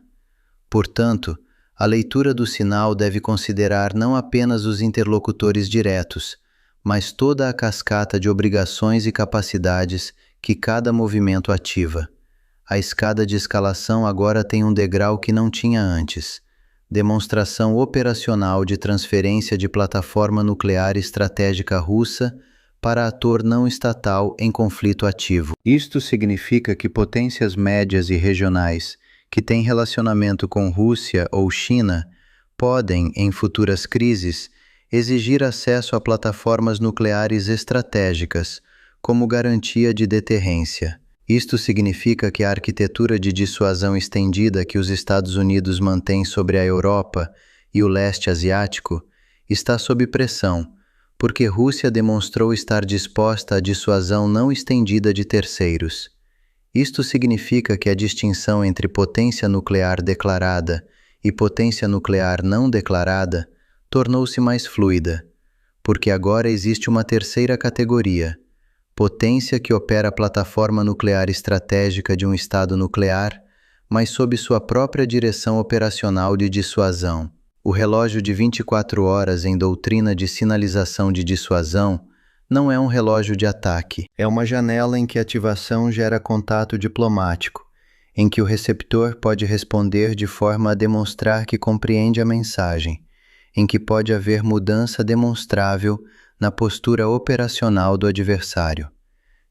Portanto, a leitura do sinal deve considerar não apenas os interlocutores diretos, mas toda a cascata de obrigações e capacidades que cada movimento ativa. A escada de escalação agora tem um degrau que não tinha antes: demonstração operacional de transferência de plataforma nuclear estratégica russa para ator não estatal em conflito ativo. Isto significa que potências médias e regionais que têm relacionamento com Rússia ou China podem, em futuras crises, exigir acesso a plataformas nucleares estratégicas como garantia de deterrência. Isto significa que a arquitetura de dissuasão estendida que os Estados Unidos mantêm sobre a Europa e o leste asiático está sob pressão, porque Rússia demonstrou estar disposta à dissuasão não estendida de terceiros. Isto significa que a distinção entre potência nuclear declarada e potência nuclear não declarada tornou-se mais fluida, porque agora existe uma terceira categoria: potência que opera a plataforma nuclear estratégica de um Estado nuclear, mas sob sua própria direção operacional de dissuasão. O relógio de 24 horas em doutrina de sinalização de dissuasão não é um relógio de ataque. É uma janela em que a ativação gera contato diplomático, em que o receptor pode responder de forma a demonstrar que compreende a mensagem, em que pode haver mudança demonstrável na postura operacional do adversário.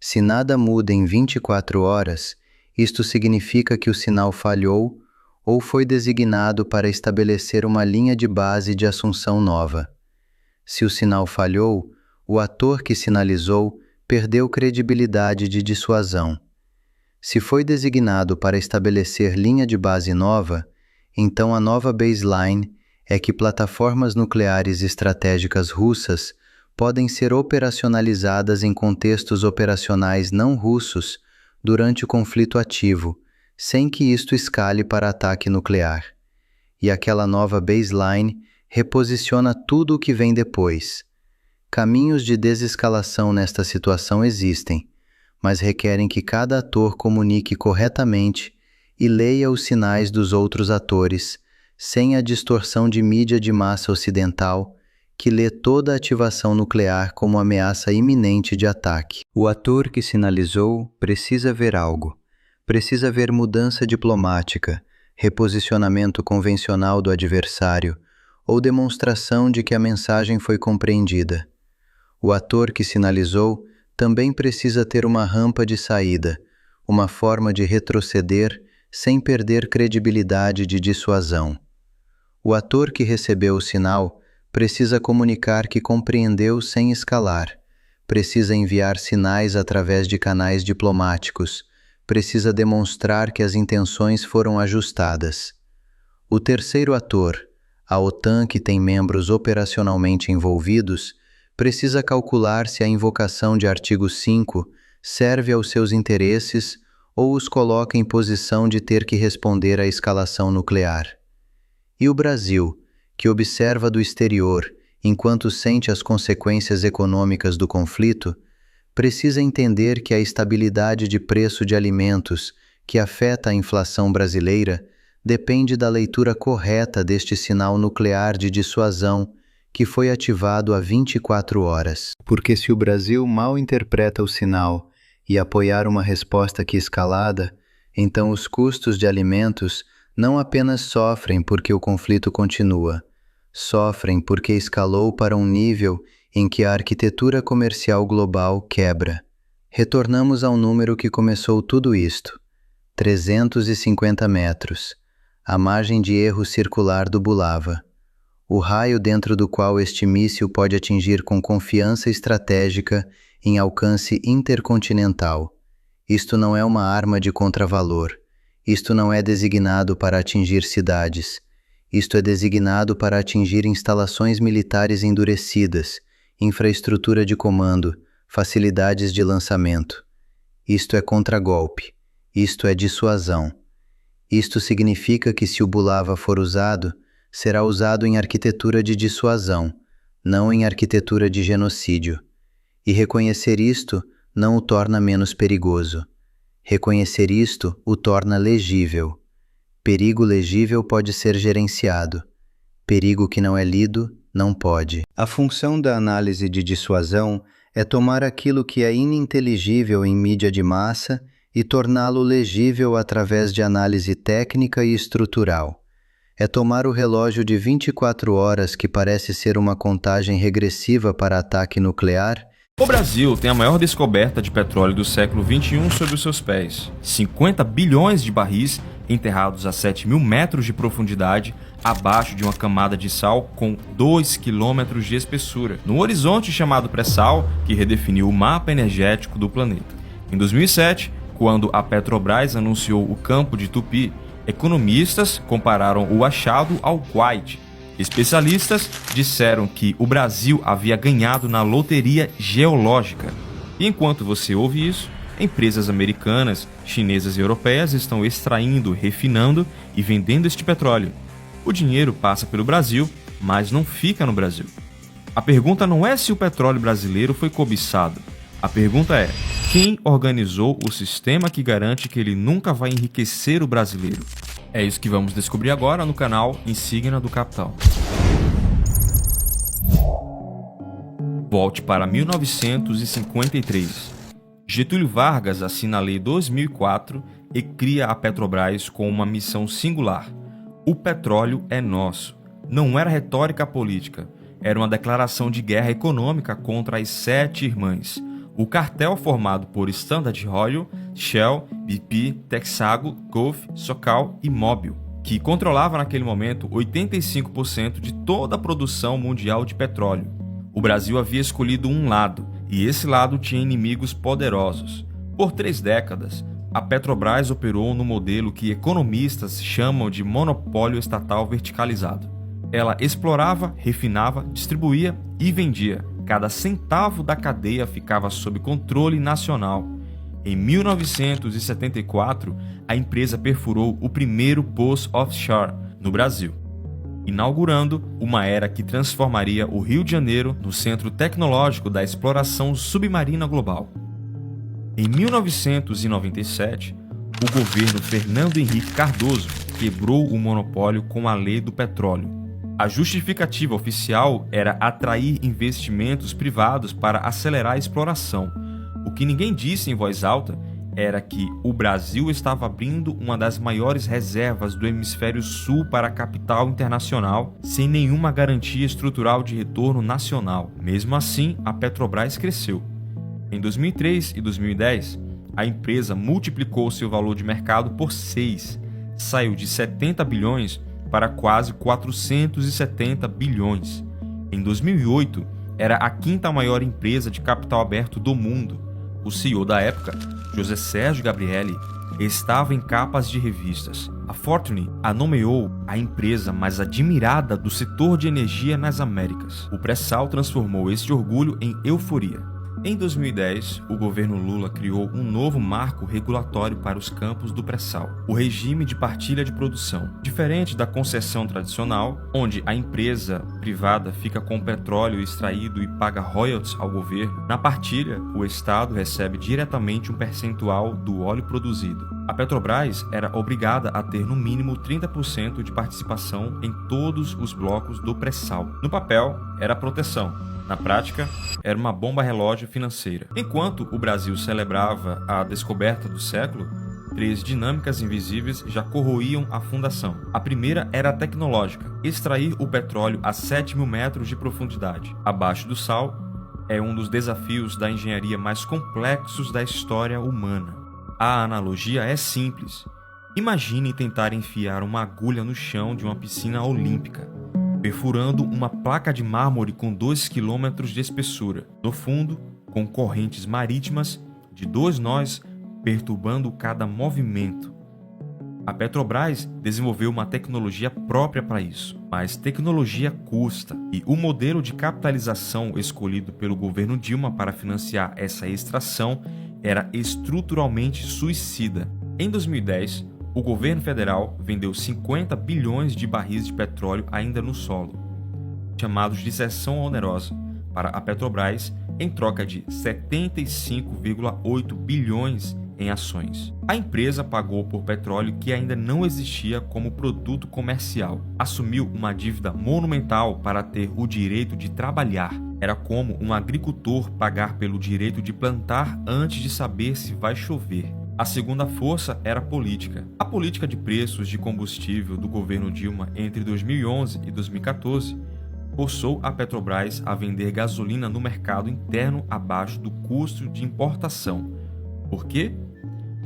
Se nada muda em 24 horas, isto significa que o sinal falhou ou foi designado para estabelecer uma linha de base de assunção nova. Se o sinal falhou, o ator que sinalizou perdeu credibilidade de dissuasão. Se foi designado para estabelecer linha de base nova, então a nova baseline é que plataformas nucleares estratégicas russas podem ser operacionalizadas em contextos operacionais não russos durante o conflito ativo, sem que isto escale para ataque nuclear. E aquela nova baseline reposiciona tudo o que vem depois. Caminhos de desescalação nesta situação existem, mas requerem que cada ator comunique corretamente e leia os sinais dos outros atores, sem a distorção de mídia de massa ocidental, que lê toda a ativação nuclear como ameaça iminente de ataque. O ator que sinalizou precisa ver algo. Precisa ver mudança diplomática, reposicionamento convencional do adversário ou demonstração de que a mensagem foi compreendida. O ator que sinalizou também precisa ter uma rampa de saída, uma forma de retroceder sem perder credibilidade de dissuasão. O ator que recebeu o sinal precisa comunicar que compreendeu sem escalar, precisa enviar sinais através de canais diplomáticos, precisa demonstrar que as intenções foram ajustadas. O terceiro ator, a OTAN, que tem membros operacionalmente envolvidos, precisa calcular se a invocação de artigo 5 serve aos seus interesses ou os coloca em posição de ter que responder à escalação nuclear. E o Brasil, que observa do exterior enquanto sente as consequências econômicas do conflito, precisa entender que a estabilidade de preço de alimentos que afeta a inflação brasileira depende da leitura correta deste sinal nuclear de dissuasão que foi ativado há 24 horas. Porque se o Brasil mal interpreta o sinal e apoiar uma resposta que escalada, então os custos de alimentos não apenas sofrem porque o conflito continua, sofrem porque escalou para um nível em que a arquitetura comercial global quebra. Retornamos ao número que começou tudo isto: 350 metros, a margem de erro circular do Bulava, o raio dentro do qual este míssil pode atingir com confiança estratégica em alcance intercontinental. Isto não é uma arma de contravalor. Isto não é designado para atingir cidades. Isto é designado para atingir instalações militares endurecidas, infraestrutura de comando, facilidades de lançamento. Isto é contragolpe. Isto é dissuasão. Isto significa que se o Bulava for usado, será usado em arquitetura de dissuasão, não em arquitetura de genocídio. E reconhecer isto não o torna menos perigoso. Reconhecer isto o torna legível. Perigo legível pode ser gerenciado. Perigo que não é lido, não pode. A função da análise de dissuasão é tomar aquilo que é ininteligível em mídia de massa e torná-lo legível através de análise técnica e estrutural. É tomar o relógio de 24 horas que parece ser uma contagem regressiva para ataque nuclear. O Brasil tem a maior descoberta de petróleo do século XXI sob os seus pés. 50 bilhões de barris enterrados a 7.000 metros de profundidade, abaixo de uma camada de sal com 2 quilômetros de espessura, no horizonte chamado pré-sal, que redefiniu o mapa energético do planeta. Em 2007, quando a Petrobras anunciou o campo de Tupi, economistas compararam o achado ao Kuwait. Especialistas disseram que o Brasil havia ganhado na loteria geológica. E enquanto você ouve isso, empresas americanas, chinesas e europeias estão extraindo, refinando e vendendo este petróleo. O dinheiro passa pelo Brasil, mas não fica no Brasil. A pergunta não é se o petróleo brasileiro foi cobiçado. A pergunta é: quem organizou o sistema que garante que ele nunca vai enriquecer o brasileiro? É isso que vamos descobrir agora no canal Insígnia do Capital. Volte para 1953. Getúlio Vargas assina a Lei 2004 e cria a Petrobras com uma missão singular. O petróleo é nosso. Não era retórica política, era uma declaração de guerra econômica contra as 7 irmãs. O cartel formado por Standard Oil, Shell, BP, Texaco, Gulf, Sokal e Mobil, que controlava naquele momento 85% de toda a produção mundial de petróleo. O Brasil havia escolhido um lado, e esse lado tinha inimigos poderosos. Por 3 décadas, a Petrobras operou no modelo que economistas chamam de monopólio estatal verticalizado. Ela explorava, refinava, distribuía e vendia. Cada centavo da cadeia ficava sob controle nacional. Em 1974, a empresa perfurou o primeiro poço offshore no Brasil, inaugurando uma era que transformaria o Rio de Janeiro no centro tecnológico da exploração submarina global. Em 1997, o governo Fernando Henrique Cardoso quebrou o monopólio com a Lei do Petróleo. A justificativa oficial era atrair investimentos privados para acelerar a exploração. O que ninguém disse em voz alta era que o Brasil estava abrindo uma das maiores reservas do hemisfério sul para capital internacional, sem nenhuma garantia estrutural de retorno nacional. Mesmo assim, a Petrobras cresceu. Em 2003 e 2010, a empresa multiplicou seu valor de mercado por 6, saiu de 70 bilhões para quase 470 bilhões. Em 2008, era a 5ª maior empresa de capital aberto do mundo. O CEO da época, José Sérgio Gabrielli, estava em capas de revistas. A Fortune a nomeou a empresa mais admirada do setor de energia nas Américas. O pré-sal transformou esse orgulho em euforia. Em 2010, o governo Lula criou um novo marco regulatório para os campos do pré-sal, o regime de partilha de produção. Diferente da concessão tradicional, onde a empresa privada fica com o petróleo extraído e paga royalties ao governo, na partilha, o Estado recebe diretamente um percentual do óleo produzido. A Petrobras era obrigada a ter no mínimo 30% de participação em todos os blocos do pré-sal. No papel, era proteção. Na prática, era uma bomba relógio financeira. Enquanto o Brasil celebrava a descoberta do século, 3 dinâmicas invisíveis já corroíam a fundação. A primeira era a tecnológica: extrair o petróleo a 7.000 metros de profundidade, abaixo do sal, é um dos desafios da engenharia mais complexos da história humana. A analogia é simples. Imagine tentar enfiar uma agulha no chão de uma piscina olímpica, perfurando uma placa de mármore com 2 km de espessura. No fundo, com correntes marítimas de 2 nós perturbando cada movimento. A Petrobras desenvolveu uma tecnologia própria para isso, mas tecnologia custa, e o modelo de capitalização escolhido pelo governo Dilma para financiar essa extração era estruturalmente suicida. Em 2010, o governo federal vendeu 50 bilhões de barris de petróleo ainda no solo, chamados de cessão onerosa, para a Petrobras em troca de 75,8 bilhões em ações. A empresa pagou por petróleo que ainda não existia como produto comercial. Assumiu uma dívida monumental para ter o direito de trabalhar. Era como um agricultor pagar pelo direito de plantar antes de saber se vai chover. A segunda força era a política. A política de preços de combustível do governo Dilma entre 2011 e 2014 forçou a Petrobras a vender gasolina no mercado interno abaixo do custo de importação. Por quê?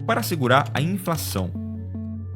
Para segurar a inflação.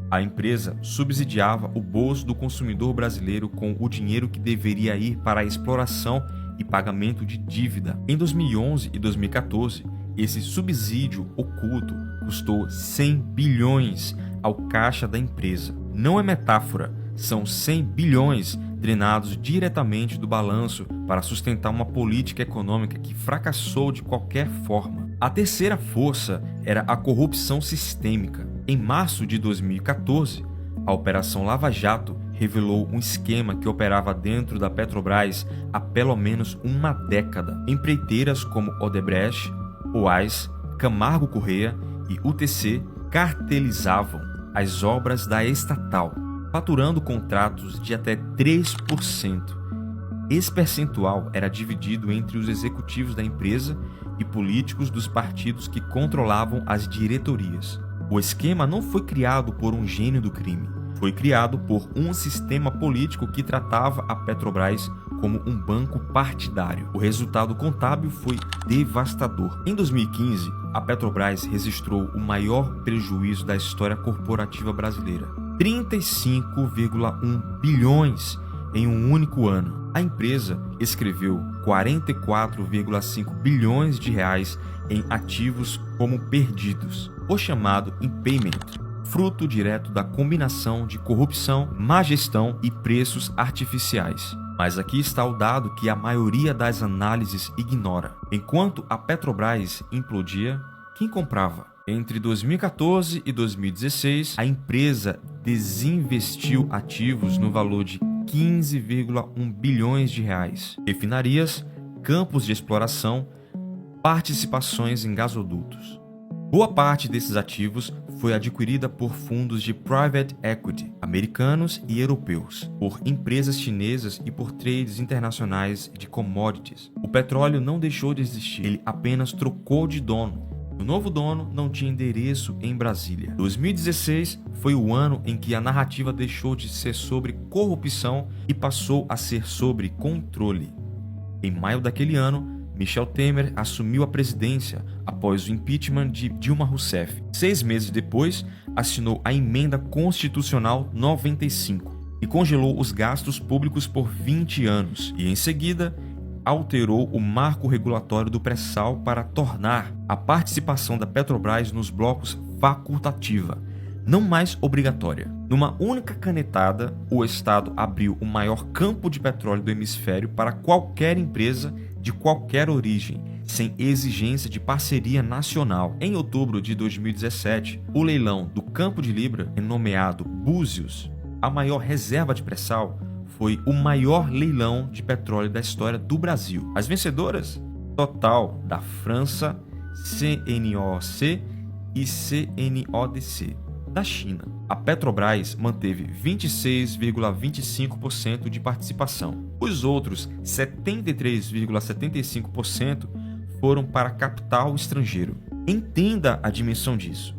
A empresa subsidiava o bolso do consumidor brasileiro com o dinheiro que deveria ir para a exploração e pagamento de dívida. Em 2011 e 2014, esse subsídio oculto custou 100 bilhões ao caixa da empresa. Não é metáfora, são 100 bilhões drenados diretamente do balanço para sustentar uma política econômica que fracassou de qualquer forma. A terceira força era a corrupção sistêmica. Em março de 2014, a Operação Lava Jato revelou um esquema que operava dentro da Petrobras há pelo menos uma década. Empreiteiras como Odebrecht, Oás, Camargo Corrêa e UTC cartelizavam as obras da estatal, faturando contratos de até 3%. Esse percentual era dividido entre os executivos da empresa e políticos dos partidos que controlavam as diretorias. O esquema não foi criado por um gênio do crime. Foi criado por um sistema político que tratava a Petrobras como um banco partidário. O resultado contábil foi devastador. Em 2015, a Petrobras registrou o maior prejuízo da história corporativa brasileira: 35,1 bilhões em um único ano. A empresa escreveu 44,5 bilhões de reais em ativos como perdidos, o chamado impairment, fruto direto da combinação de corrupção, má gestão e preços artificiais. Mas aqui está o dado que a maioria das análises ignora. Enquanto a Petrobras implodia, quem comprava? Entre 2014 e 2016, a empresa desinvestiu ativos no valor de 15,1 bilhões de reais. Refinarias, campos de exploração, participações em gasodutos. Boa parte desses ativos foi adquirida por fundos de private equity americanos e europeus, por empresas chinesas e por trades internacionais de commodities. O petróleo não deixou de existir, ele apenas trocou de dono. O novo dono não tinha endereço em Brasília. 2016 foi o ano em que a narrativa deixou de ser sobre corrupção e passou a ser sobre controle. Em maio daquele ano, Michel Temer assumiu a presidência após o impeachment de Dilma Rousseff. 6 meses depois, assinou a Emenda Constitucional 95 e congelou os gastos públicos por 20 anos. E em seguida, alterou o marco regulatório do pré-sal para tornar a participação da Petrobras nos blocos facultativa, não mais obrigatória. Numa única canetada, o Estado abriu o maior campo de petróleo do hemisfério para qualquer empresa de qualquer origem, sem exigência de parceria nacional. Em outubro de 2017, o leilão do Campo de Libra, nomeado Búzios, a maior reserva de pré-sal, foi o maior leilão de petróleo da história do Brasil. As vencedoras? Total, da França, CNOOC e CNODC da China. A Petrobras manteve 26,25% de participação. Os outros 73,75% foram para capital estrangeiro. Entenda a dimensão disso.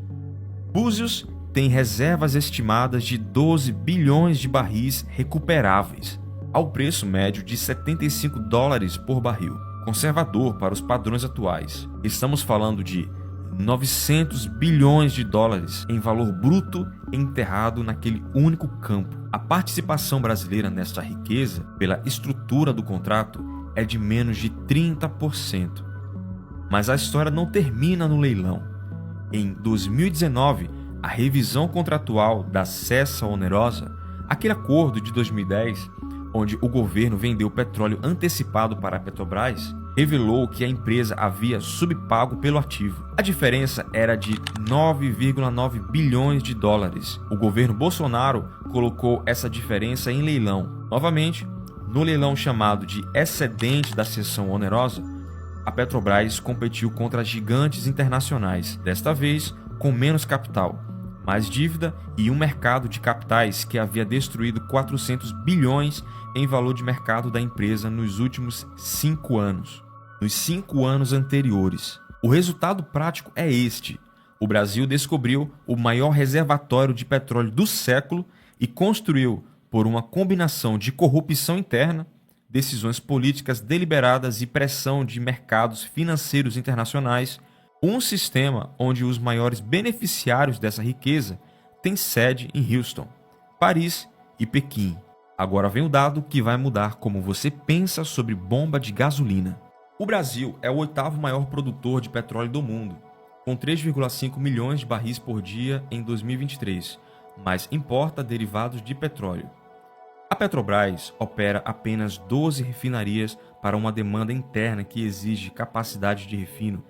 Búzios tem reservas estimadas de 12 bilhões de barris recuperáveis, ao preço médio de $75 por barril, conservador para os padrões atuais. Estamos falando de 900 bilhões de dólares em valor bruto enterrado naquele único campo. A participação brasileira nesta riqueza, pela estrutura do contrato, é de menos de 30%. Mas a história não termina no leilão. Em 2019, a revisão contratual da cessa onerosa, aquele acordo de 2010, onde o governo vendeu petróleo antecipado para a Petrobras, revelou que a empresa havia subpago pelo ativo. A diferença era de 9,9 bilhões de dólares. O governo Bolsonaro colocou essa diferença em leilão. Novamente, no leilão chamado de excedente da cessão onerosa, a Petrobras competiu contra gigantes internacionais, desta vez com menos capital, mais dívida e um mercado de capitais que havia destruído 400 bilhões em valor de mercado da empresa nos últimos 5 anos. Nos 5 anos anteriores. O resultado prático é este. O Brasil descobriu o maior reservatório de petróleo do século e construiu, por uma combinação de corrupção interna, decisões políticas deliberadas e pressão de mercados financeiros internacionais, um sistema onde os maiores beneficiários dessa riqueza têm sede em Houston, Paris e Pequim. Agora vem o dado que vai mudar como você pensa sobre bomba de gasolina. O Brasil é o 8º maior produtor de petróleo do mundo, com 3,5 milhões de barris por dia em 2023, mas importa derivados de petróleo. A Petrobras opera apenas 12 refinarias para uma demanda interna que exige capacidade de refino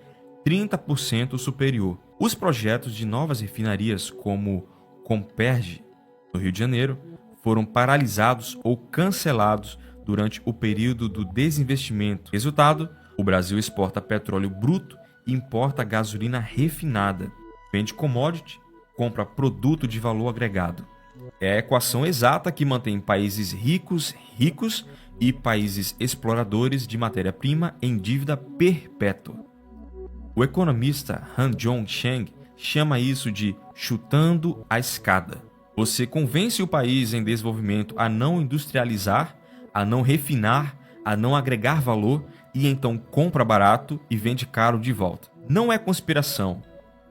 30% superior. Os projetos de novas refinarias, como Comperj, no Rio de Janeiro, foram paralisados ou cancelados durante o período do desinvestimento. Resultado, o Brasil exporta petróleo bruto e importa gasolina refinada. Vende commodity, compra produto de valor agregado. É a equação exata que mantém países ricos e países exploradores de matéria-prima em dívida perpétua. O economista Han Zhong-Sheng chama isso de chutando a escada. Você convence o país em desenvolvimento a não industrializar, a não refinar, a não agregar valor e então compra barato e vende caro de volta. Não é conspiração,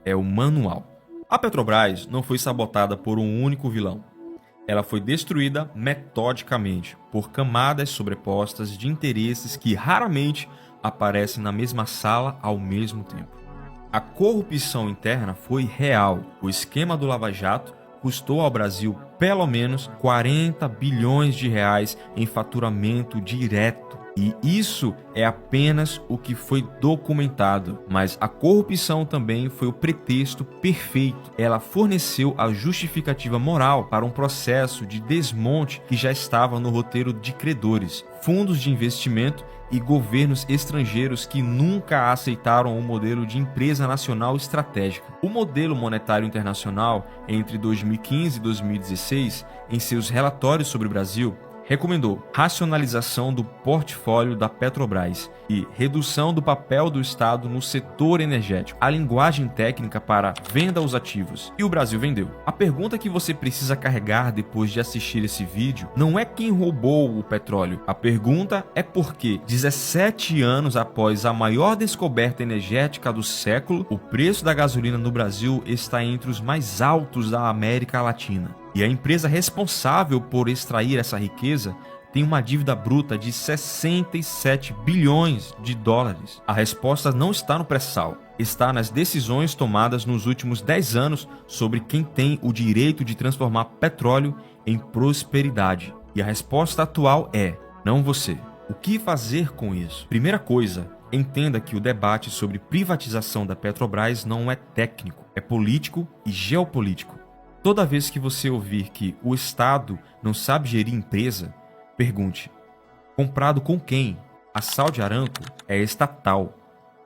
é o manual. A Petrobras não foi sabotada por um único vilão. Ela foi destruída metodicamente por camadas sobrepostas de interesses que raramente aparecem na mesma sala ao mesmo tempo. A corrupção interna foi real. O esquema do Lava Jato custou ao Brasil pelo menos 40 bilhões de reais em faturamento direto. E isso é apenas o que foi documentado, mas a corrupção também foi o pretexto perfeito. Ela forneceu a justificativa moral para um processo de desmonte que já estava no roteiro de credores, fundos de investimento e governos estrangeiros que nunca aceitaram o modelo de empresa nacional estratégica. O modelo monetário internacional, entre 2015 e 2016, em seus relatórios sobre o Brasil, recomendou racionalização do portfólio da Petrobras e redução do papel do Estado no setor energético, a linguagem técnica para venda aos ativos. E o Brasil vendeu. A pergunta que você precisa carregar depois de assistir esse vídeo não é quem roubou o petróleo. A pergunta é por que, 17 anos após a maior descoberta energética do século, o preço da gasolina no Brasil está entre os mais altos da América Latina. E a empresa responsável por extrair essa riqueza tem uma dívida bruta de 67 bilhões de dólares. A resposta não está no pré-sal, está nas decisões tomadas nos últimos 10 anos sobre quem tem o direito de transformar petróleo em prosperidade. E a resposta atual é: não você. O que fazer com isso? Primeira coisa, entenda que o debate sobre privatização da Petrobras não é técnico, é político e geopolítico. Toda vez que você ouvir que o Estado não sabe gerir empresa, pergunte: comprado com quem? A Saudi Aramco é estatal.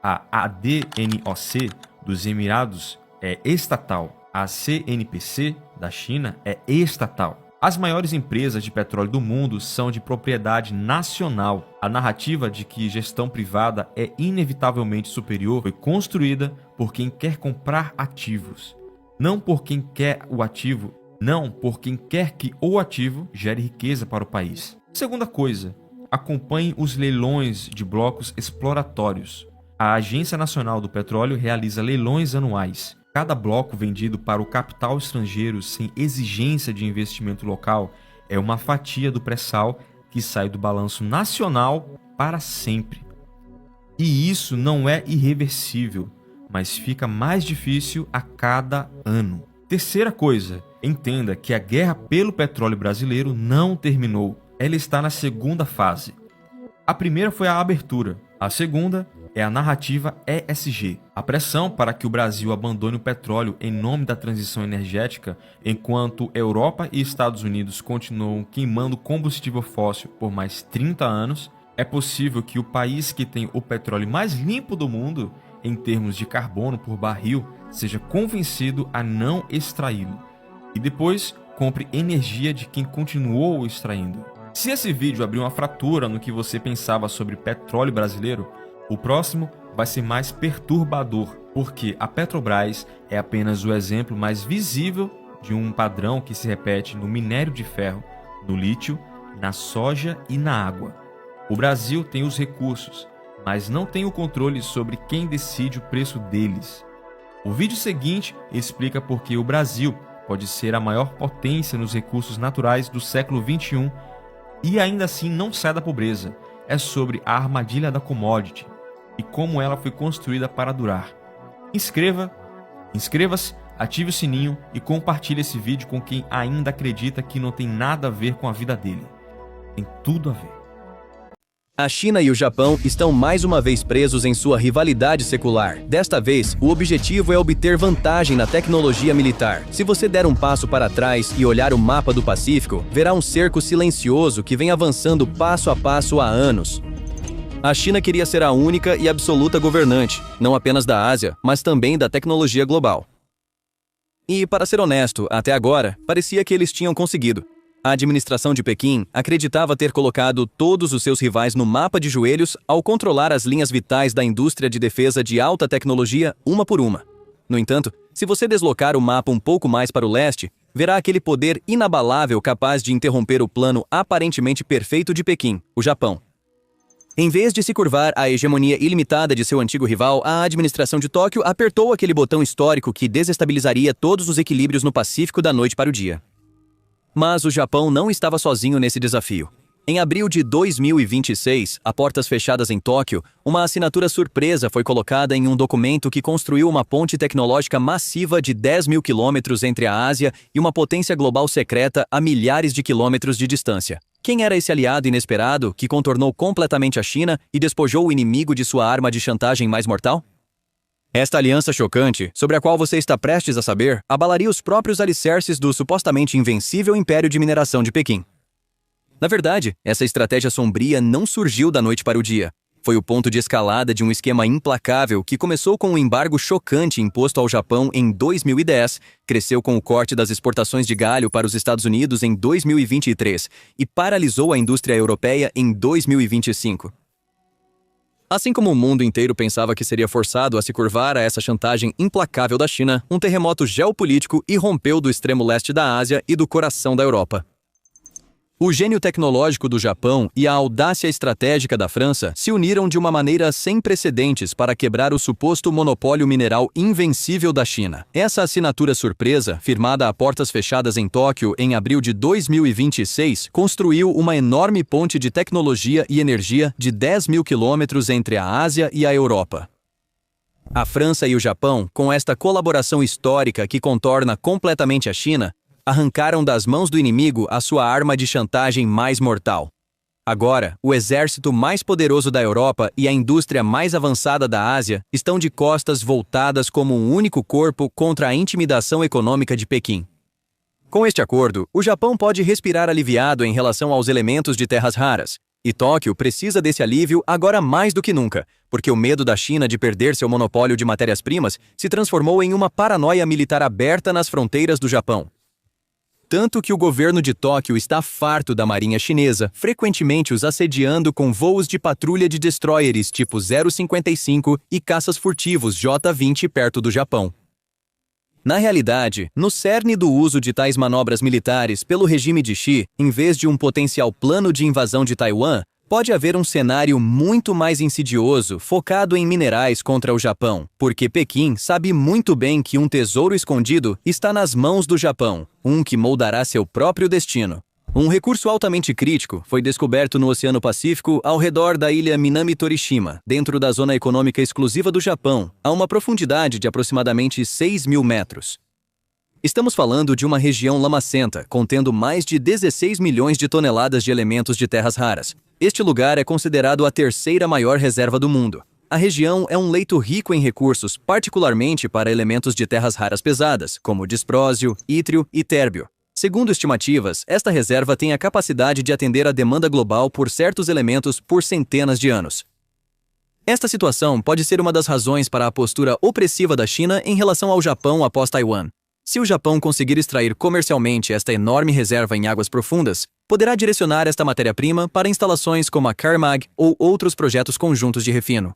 A ADNOC dos Emirados é estatal. A CNPC da China é estatal. As maiores empresas de petróleo do mundo são de propriedade nacional. A narrativa de que gestão privada é inevitavelmente superior foi construída por quem quer comprar ativos, não por quem quer o ativo, não por quem quer que o ativo gere riqueza para o país. Segunda coisa, acompanhe os leilões de blocos exploratórios. A Agência Nacional do Petróleo realiza leilões anuais. Cada bloco vendido para o capital estrangeiro sem exigência de investimento local é uma fatia do pré-sal que sai do balanço nacional para sempre. E isso não é irreversível, mas fica mais difícil a cada ano. Terceira coisa, entenda que a guerra pelo petróleo brasileiro não terminou. Ela está na segunda fase. A primeira foi a abertura. A segunda é a narrativa ESG. A pressão para que o Brasil abandone o petróleo em nome da transição energética, enquanto Europa e Estados Unidos continuam queimando combustível fóssil por mais 30 anos, é possível que o país que tem o petróleo mais limpo do mundo, em termos de carbono por barril, seja convencido a não extraí-lo e depois compre energia de quem continuou extraindo. Se esse vídeo abrir uma fratura no que você pensava sobre petróleo brasileiro, o próximo vai ser mais perturbador, porque a Petrobras é apenas o exemplo mais visível de um padrão que se repete no minério de ferro, no lítio, na soja e na água. O Brasil tem os recursos, mas não tem o controle sobre quem decide o preço deles. O vídeo seguinte explica por que o Brasil pode ser a maior potência nos recursos naturais do século XXI e ainda assim não sai da pobreza. É sobre a armadilha da commodity e como ela foi construída para durar. Inscreva-se, ative o sininho e compartilhe esse vídeo com quem ainda acredita que não tem nada a ver com a vida dele. Tem tudo a ver. A China e o Japão estão mais uma vez presos em sua rivalidade secular. Desta vez, o objetivo é obter vantagem na tecnologia militar. Se você der um passo para trás e olhar o mapa do Pacífico, verá um cerco silencioso que vem avançando passo a passo há anos. A China queria ser a única e absoluta governante, não apenas da Ásia, mas também da tecnologia global. E, para ser honesto, até agora, parecia que eles tinham conseguido. A administração de Pequim acreditava ter colocado todos os seus rivais no mapa de joelhos ao controlar as linhas vitais da indústria de defesa de alta tecnologia uma por uma. No entanto, se você deslocar o mapa um pouco mais para o leste, verá aquele poder inabalável capaz de interromper o plano aparentemente perfeito de Pequim, o Japão. Em vez de se curvar à hegemonia ilimitada de seu antigo rival, a administração de Tóquio apertou aquele botão histórico que desestabilizaria todos os equilíbrios no Pacífico da noite para o dia. Mas o Japão não estava sozinho nesse desafio. Em abril de 2026, a portas fechadas em Tóquio, uma assinatura surpresa foi colocada em um documento que construiu uma ponte tecnológica massiva de 10 mil quilômetros entre a Ásia e uma potência global secreta a milhares de quilômetros de distância. Quem era esse aliado inesperado que contornou completamente a China e despojou o inimigo de sua arma de chantagem mais mortal? Esta aliança chocante, sobre a qual você está prestes a saber, abalaria os próprios alicerces do supostamente invencível império de mineração de Pequim. Na verdade, essa estratégia sombria não surgiu da noite para o dia. Foi o ponto de escalada de um esquema implacável que começou com um embargo chocante imposto ao Japão em 2010, cresceu com o corte das exportações de galho para os Estados Unidos em 2023 e paralisou a indústria europeia em 2025. Assim como o mundo inteiro pensava que seria forçado a se curvar a essa chantagem implacável da China, um terremoto geopolítico irrompeu do extremo leste da Ásia e do coração da Europa. O gênio tecnológico do Japão e a audácia estratégica da França se uniram de uma maneira sem precedentes para quebrar o suposto monopólio mineral invencível da China. Essa assinatura surpresa, firmada a portas fechadas em Tóquio em abril de 2026, construiu uma enorme ponte de tecnologia e energia de 10 mil quilômetros entre a Ásia e a Europa. A França e o Japão, com esta colaboração histórica que contorna completamente a China, arrancaram das mãos do inimigo a sua arma de chantagem mais mortal. Agora, o exército mais poderoso da Europa e a indústria mais avançada da Ásia estão de costas voltadas como um único corpo contra a intimidação econômica de Pequim. Com este acordo, o Japão pode respirar aliviado em relação aos elementos de terras raras. E Tóquio precisa desse alívio agora mais do que nunca, porque o medo da China de perder seu monopólio de matérias-primas se transformou em uma paranoia militar aberta nas fronteiras do Japão. Tanto que o governo de Tóquio está farto da marinha chinesa, frequentemente os assediando com voos de patrulha de destroyers tipo 055 e caças furtivos J-20 perto do Japão. Na realidade, no cerne do uso de tais manobras militares pelo regime de Xi, em vez de um potencial plano de invasão de Taiwan, pode haver um cenário muito mais insidioso focado em minerais contra o Japão, porque Pequim sabe muito bem que um tesouro escondido está nas mãos do Japão, que moldará seu próprio destino. Um recurso altamente crítico foi descoberto no Oceano Pacífico ao redor da ilha Minami Torishima, dentro da zona econômica exclusiva do Japão, a uma profundidade de aproximadamente 6.000 metros. Estamos falando de uma região lamacenta, contendo mais de 16 milhões de toneladas de elementos de terras raras. Este lugar é considerado a terceira maior reserva do mundo. A região é um leito rico em recursos, particularmente para elementos de terras raras pesadas, como disprósio, ítrio e térbio. Segundo estimativas, esta reserva tem a capacidade de atender a demanda global por certos elementos por centenas de anos. Esta situação pode ser uma das razões para a postura opressiva da China em relação ao Japão após Taiwan. Se o Japão conseguir extrair comercialmente esta enorme reserva em águas profundas, poderá direcionar esta matéria-prima para instalações como a Caremag ou outros projetos conjuntos de refino.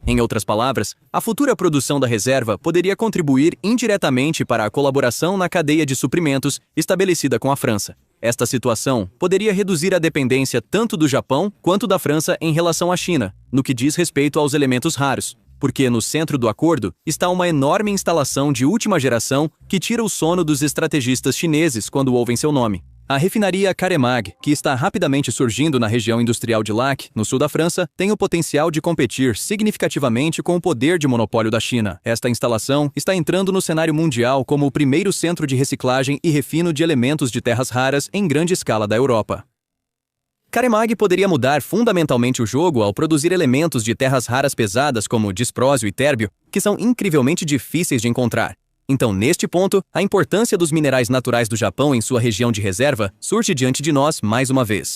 Em outras palavras, a futura produção da reserva poderia contribuir indiretamente para a colaboração na cadeia de suprimentos estabelecida com a França. Esta situação poderia reduzir a dependência tanto do Japão quanto da França em relação à China, no que diz respeito aos elementos raros, porque no centro do acordo está uma enorme instalação de última geração que tira o sono dos estrategistas chineses quando ouvem seu nome. A refinaria Caremag, que está rapidamente surgindo na região industrial de Lac, no sul da França, tem o potencial de competir significativamente com o poder de monopólio da China. Esta instalação está entrando no cenário mundial como o primeiro centro de reciclagem e refino de elementos de terras raras em grande escala da Europa. Caremag poderia mudar fundamentalmente o jogo ao produzir elementos de terras raras pesadas como disprósio e térbio, que são incrivelmente difíceis de encontrar. Então, neste ponto, a importância dos minerais naturais do Japão em sua região de reserva surge diante de nós mais uma vez.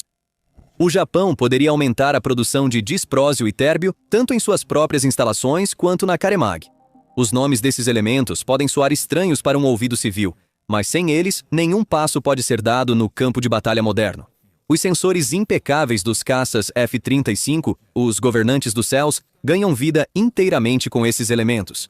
O Japão poderia aumentar a produção de disprósio e térbio tanto em suas próprias instalações quanto na Caremag. Os nomes desses elementos podem soar estranhos para um ouvido civil, mas sem eles, nenhum passo pode ser dado no campo de batalha moderno. Os sensores impecáveis dos caças F-35, os governantes dos céus, ganham vida inteiramente com esses elementos.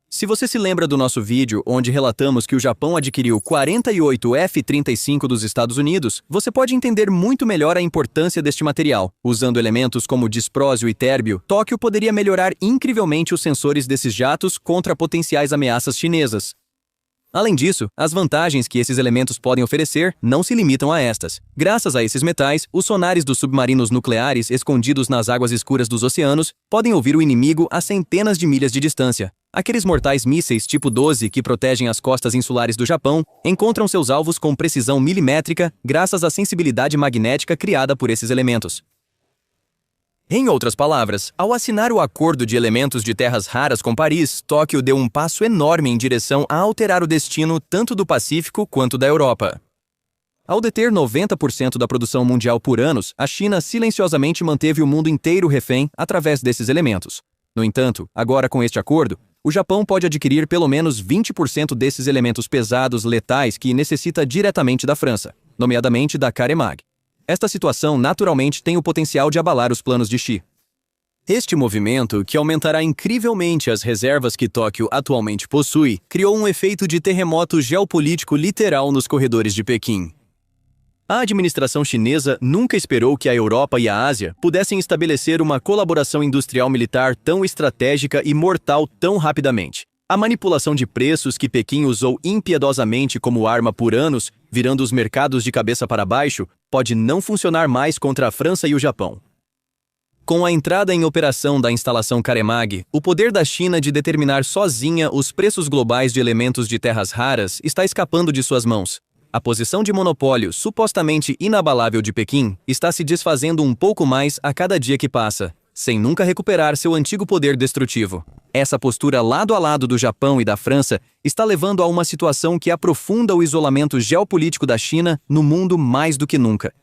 Se você se lembra do nosso vídeo onde relatamos que o Japão adquiriu 48 F-35 dos Estados Unidos, você pode entender muito melhor a importância deste material. Usando elementos como disprósio e térbio, Tóquio poderia melhorar incrivelmente os sensores desses jatos contra potenciais ameaças chinesas. Além disso, as vantagens que esses elementos podem oferecer não se limitam a estas. Graças a esses metais, os sonares dos submarinos nucleares escondidos nas águas escuras dos oceanos podem ouvir o inimigo a centenas de milhas de distância. Aqueles mortais mísseis tipo 12 que protegem as costas insulares do Japão encontram seus alvos com precisão milimétrica graças à sensibilidade magnética criada por esses elementos. Em outras palavras, ao assinar o Acordo de Elementos de Terras Raras com Paris, Tóquio deu um passo enorme em direção a alterar o destino tanto do Pacífico quanto da Europa. Ao deter 90% da produção mundial por anos, a China silenciosamente manteve o mundo inteiro refém através desses elementos. No entanto, agora com este acordo, o Japão pode adquirir pelo menos 20% desses elementos pesados letais que necessita diretamente da França, nomeadamente da Caremag. Esta situação naturalmente tem o potencial de abalar os planos de Xi. Este movimento, que aumentará incrivelmente as reservas que Tóquio atualmente possui, criou um efeito de terremoto geopolítico literal nos corredores de Pequim. A administração chinesa nunca esperou que a Europa e a Ásia pudessem estabelecer uma colaboração industrial militar tão estratégica e mortal tão rapidamente. A manipulação de preços que Pequim usou impiedosamente como arma por anos, virando os mercados de cabeça para baixo, pode não funcionar mais contra a França e o Japão. Com a entrada em operação da instalação Caremag, o poder da China de determinar sozinha os preços globais de elementos de terras raras está escapando de suas mãos. A posição de monopólio supostamente inabalável de Pequim está se desfazendo um pouco mais a cada dia que passa, sem nunca recuperar seu antigo poder destrutivo. Essa postura lado a lado do Japão e da França está levando a uma situação que aprofunda o isolamento geopolítico da China no mundo mais do que nunca.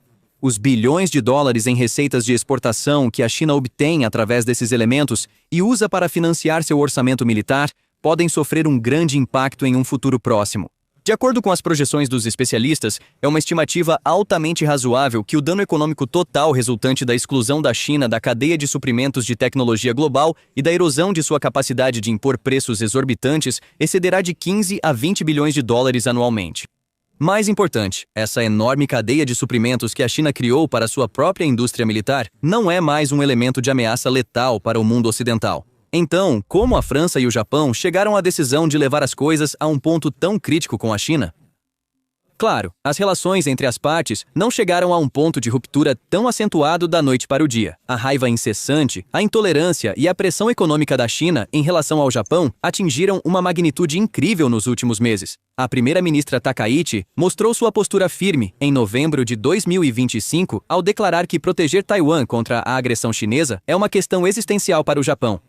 os bilhões de dólares em receitas de exportação que a China obtém através desses elementos e usa para financiar seu orçamento militar podem sofrer um grande impacto em um futuro próximo. De acordo com as projeções dos especialistas, é uma estimativa altamente razoável que o dano econômico total resultante da exclusão da China da cadeia de suprimentos de tecnologia global e da erosão de sua capacidade de impor preços exorbitantes excederá de 15 a 20 bilhões de dólares anualmente. Mais importante, essa enorme cadeia de suprimentos que a China criou para sua própria indústria militar não é mais um elemento de ameaça letal para o mundo ocidental. Então, como a França e o Japão chegaram à decisão de levar as coisas a um ponto tão crítico com a China? Claro, as relações entre as partes não chegaram a um ponto de ruptura tão acentuado da noite para o dia. A raiva incessante, a intolerância e a pressão econômica da China em relação ao Japão atingiram uma magnitude incrível nos últimos meses. A primeira-ministra Takaichi mostrou sua postura firme em novembro de 2025 ao declarar que proteger Taiwan contra a agressão chinesa é uma questão existencial para o Japão.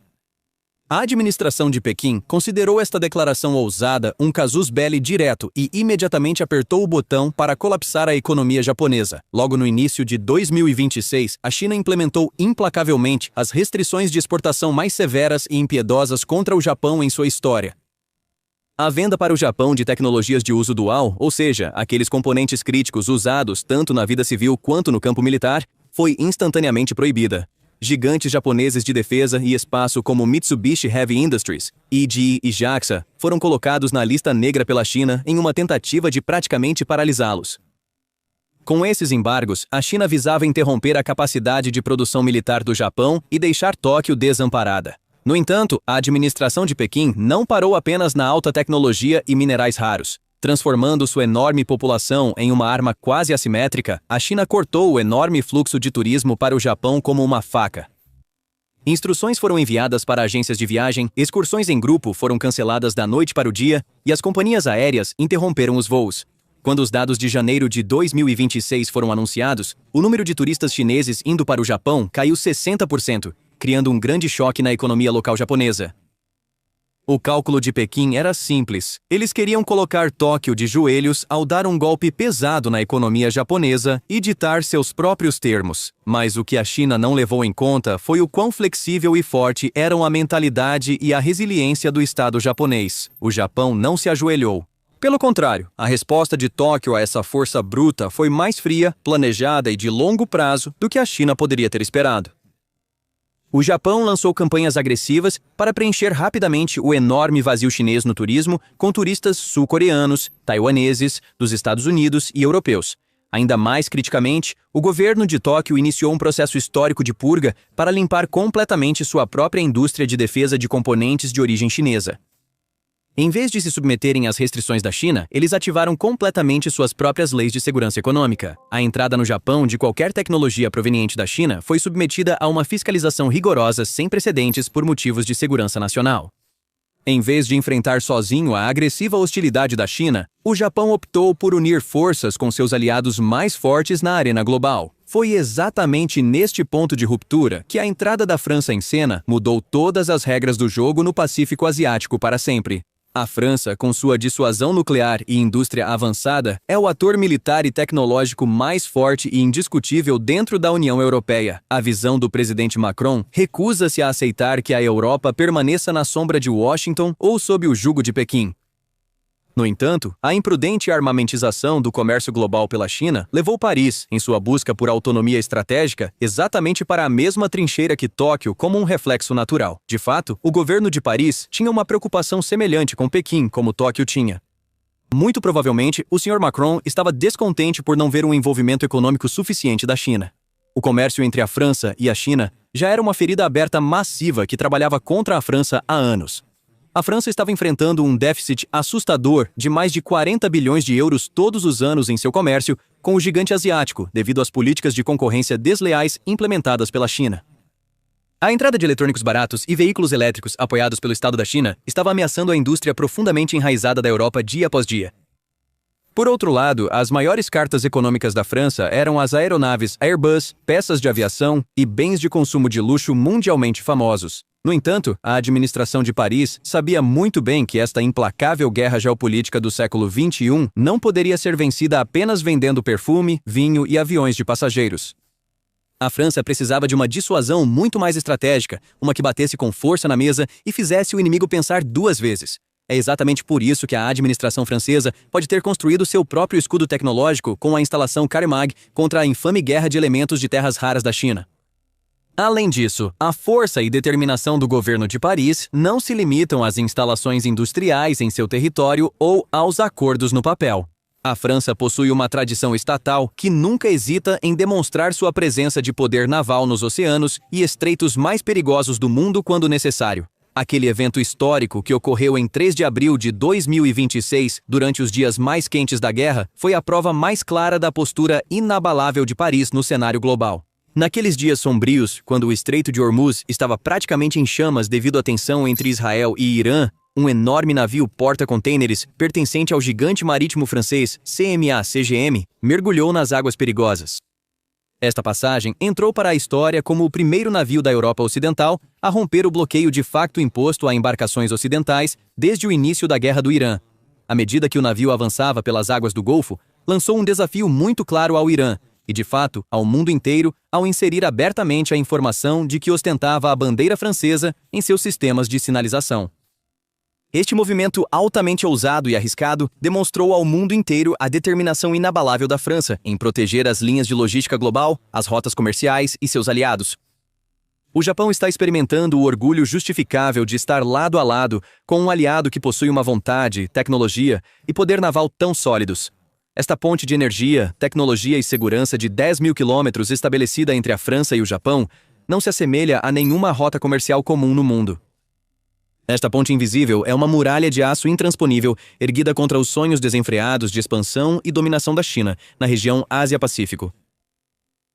A administração de Pequim considerou esta declaração ousada um casus belli direto e imediatamente apertou o botão para colapsar a economia japonesa. Logo no início de 2026, a China implementou implacavelmente as restrições de exportação mais severas e impiedosas contra o Japão em sua história. A venda para o Japão de tecnologias de uso dual, ou seja, aqueles componentes críticos usados tanto na vida civil quanto no campo militar, foi instantaneamente proibida. Gigantes japoneses de defesa e espaço como Mitsubishi Heavy Industries, IGE e JAXA foram colocados na lista negra pela China em uma tentativa de praticamente paralisá-los. Com esses embargos, a China visava interromper a capacidade de produção militar do Japão e deixar Tóquio desamparada. No entanto, a administração de Pequim não parou apenas na alta tecnologia e minerais raros. Transformando sua enorme população em uma arma quase assimétrica, a China cortou o enorme fluxo de turismo para o Japão como uma faca. Instruções foram enviadas para agências de viagem, excursões em grupo foram canceladas da noite para o dia e as companhias aéreas interromperam os voos. Quando os dados de janeiro de 2026 foram anunciados, o número de turistas chineses indo para o Japão caiu 60%, criando um grande choque na economia local japonesa. O cálculo de Pequim era simples. Eles queriam colocar Tóquio de joelhos ao dar um golpe pesado na economia japonesa e ditar seus próprios termos. Mas o que a China não levou em conta foi o quão flexível e forte eram a mentalidade e a resiliência do Estado japonês. O Japão não se ajoelhou. Pelo contrário, a resposta de Tóquio a essa força bruta foi mais fria, planejada e de longo prazo do que a China poderia ter esperado. O Japão lançou campanhas agressivas para preencher rapidamente o enorme vazio chinês no turismo com turistas sul-coreanos, taiwaneses, dos Estados Unidos e europeus. Ainda mais criticamente, o governo de Tóquio iniciou um processo histórico de purga para limpar completamente sua própria indústria de defesa de componentes de origem chinesa. Em vez de se submeterem às restrições da China, eles ativaram completamente suas próprias leis de segurança econômica. A entrada no Japão de qualquer tecnologia proveniente da China foi submetida a uma fiscalização rigorosa sem precedentes por motivos de segurança nacional. Em vez de enfrentar sozinho a agressiva hostilidade da China, o Japão optou por unir forças com seus aliados mais fortes na arena global. Foi exatamente neste ponto de ruptura que a entrada da França em cena mudou todas as regras do jogo no Pacífico Asiático para sempre. A França, com sua dissuasão nuclear e indústria avançada, é o ator militar e tecnológico mais forte e indiscutível dentro da União Europeia. A visão do presidente Macron recusa-se a aceitar que a Europa permaneça na sombra de Washington ou sob o jugo de Pequim. No entanto, a imprudente armamentização do comércio global pela China levou Paris, em sua busca por autonomia estratégica, exatamente para a mesma trincheira que Tóquio como um reflexo natural. De fato, o governo de Paris tinha uma preocupação semelhante com Pequim, como Tóquio tinha. Muito provavelmente, o Sr. Macron estava descontente por não ver um envolvimento econômico suficiente da China. O comércio entre a França e a China já era uma ferida aberta massiva que trabalhava contra a França há anos. A França estava enfrentando um déficit assustador de mais de 40 bilhões de euros todos os anos em seu comércio com o gigante asiático, devido às políticas de concorrência desleais implementadas pela China. A entrada de eletrônicos baratos e veículos elétricos apoiados pelo Estado da China estava ameaçando a indústria profundamente enraizada da Europa dia após dia. Por outro lado, as maiores cartas econômicas da França eram as aeronaves Airbus, peças de aviação e bens de consumo de luxo mundialmente famosos. No entanto, a administração de Paris sabia muito bem que esta implacável guerra geopolítica do século XXI não poderia ser vencida apenas vendendo perfume, vinho e aviões de passageiros. A França precisava de uma dissuasão muito mais estratégica, uma que batesse com força na mesa e fizesse o inimigo pensar duas vezes. É exatamente por isso que a administração francesa pode ter construído seu próprio escudo tecnológico com a instalação Caremag contra a infame guerra de elementos de terras raras da China. Além disso, a força e determinação do governo de Paris não se limitam às instalações industriais em seu território ou aos acordos no papel. A França possui uma tradição estatal que nunca hesita em demonstrar sua presença de poder naval nos oceanos e estreitos mais perigosos do mundo quando necessário. Aquele evento histórico que ocorreu em 3 de abril de 2026, durante os dias mais quentes da guerra, foi a prova mais clara da postura inabalável de Paris no cenário global. Naqueles dias sombrios, quando o Estreito de Hormuz estava praticamente em chamas devido à tensão entre Israel e Irã, um enorme navio porta-contêineres pertencente ao gigante marítimo francês CMA-CGM mergulhou nas águas perigosas. Esta passagem entrou para a história como o primeiro navio da Europa Ocidental a romper o bloqueio de facto imposto a embarcações ocidentais desde o início da Guerra do Irã. À medida que o navio avançava pelas águas do Golfo, lançou um desafio muito claro ao Irã e, de fato, ao mundo inteiro, ao inserir abertamente a informação de que ostentava a bandeira francesa em seus sistemas de sinalização. Este movimento altamente ousado e arriscado demonstrou ao mundo inteiro a determinação inabalável da França em proteger as linhas de logística global, as rotas comerciais e seus aliados. O Japão está experimentando o orgulho justificável de estar lado a lado com um aliado que possui uma vontade, tecnologia e poder naval tão sólidos. Esta ponte de energia, tecnologia e segurança de 10 mil quilômetros estabelecida entre a França e o Japão não se assemelha a nenhuma rota comercial comum no mundo. Esta ponte invisível é uma muralha de aço intransponível erguida contra os sonhos desenfreados de expansão e dominação da China na região Ásia-Pacífico.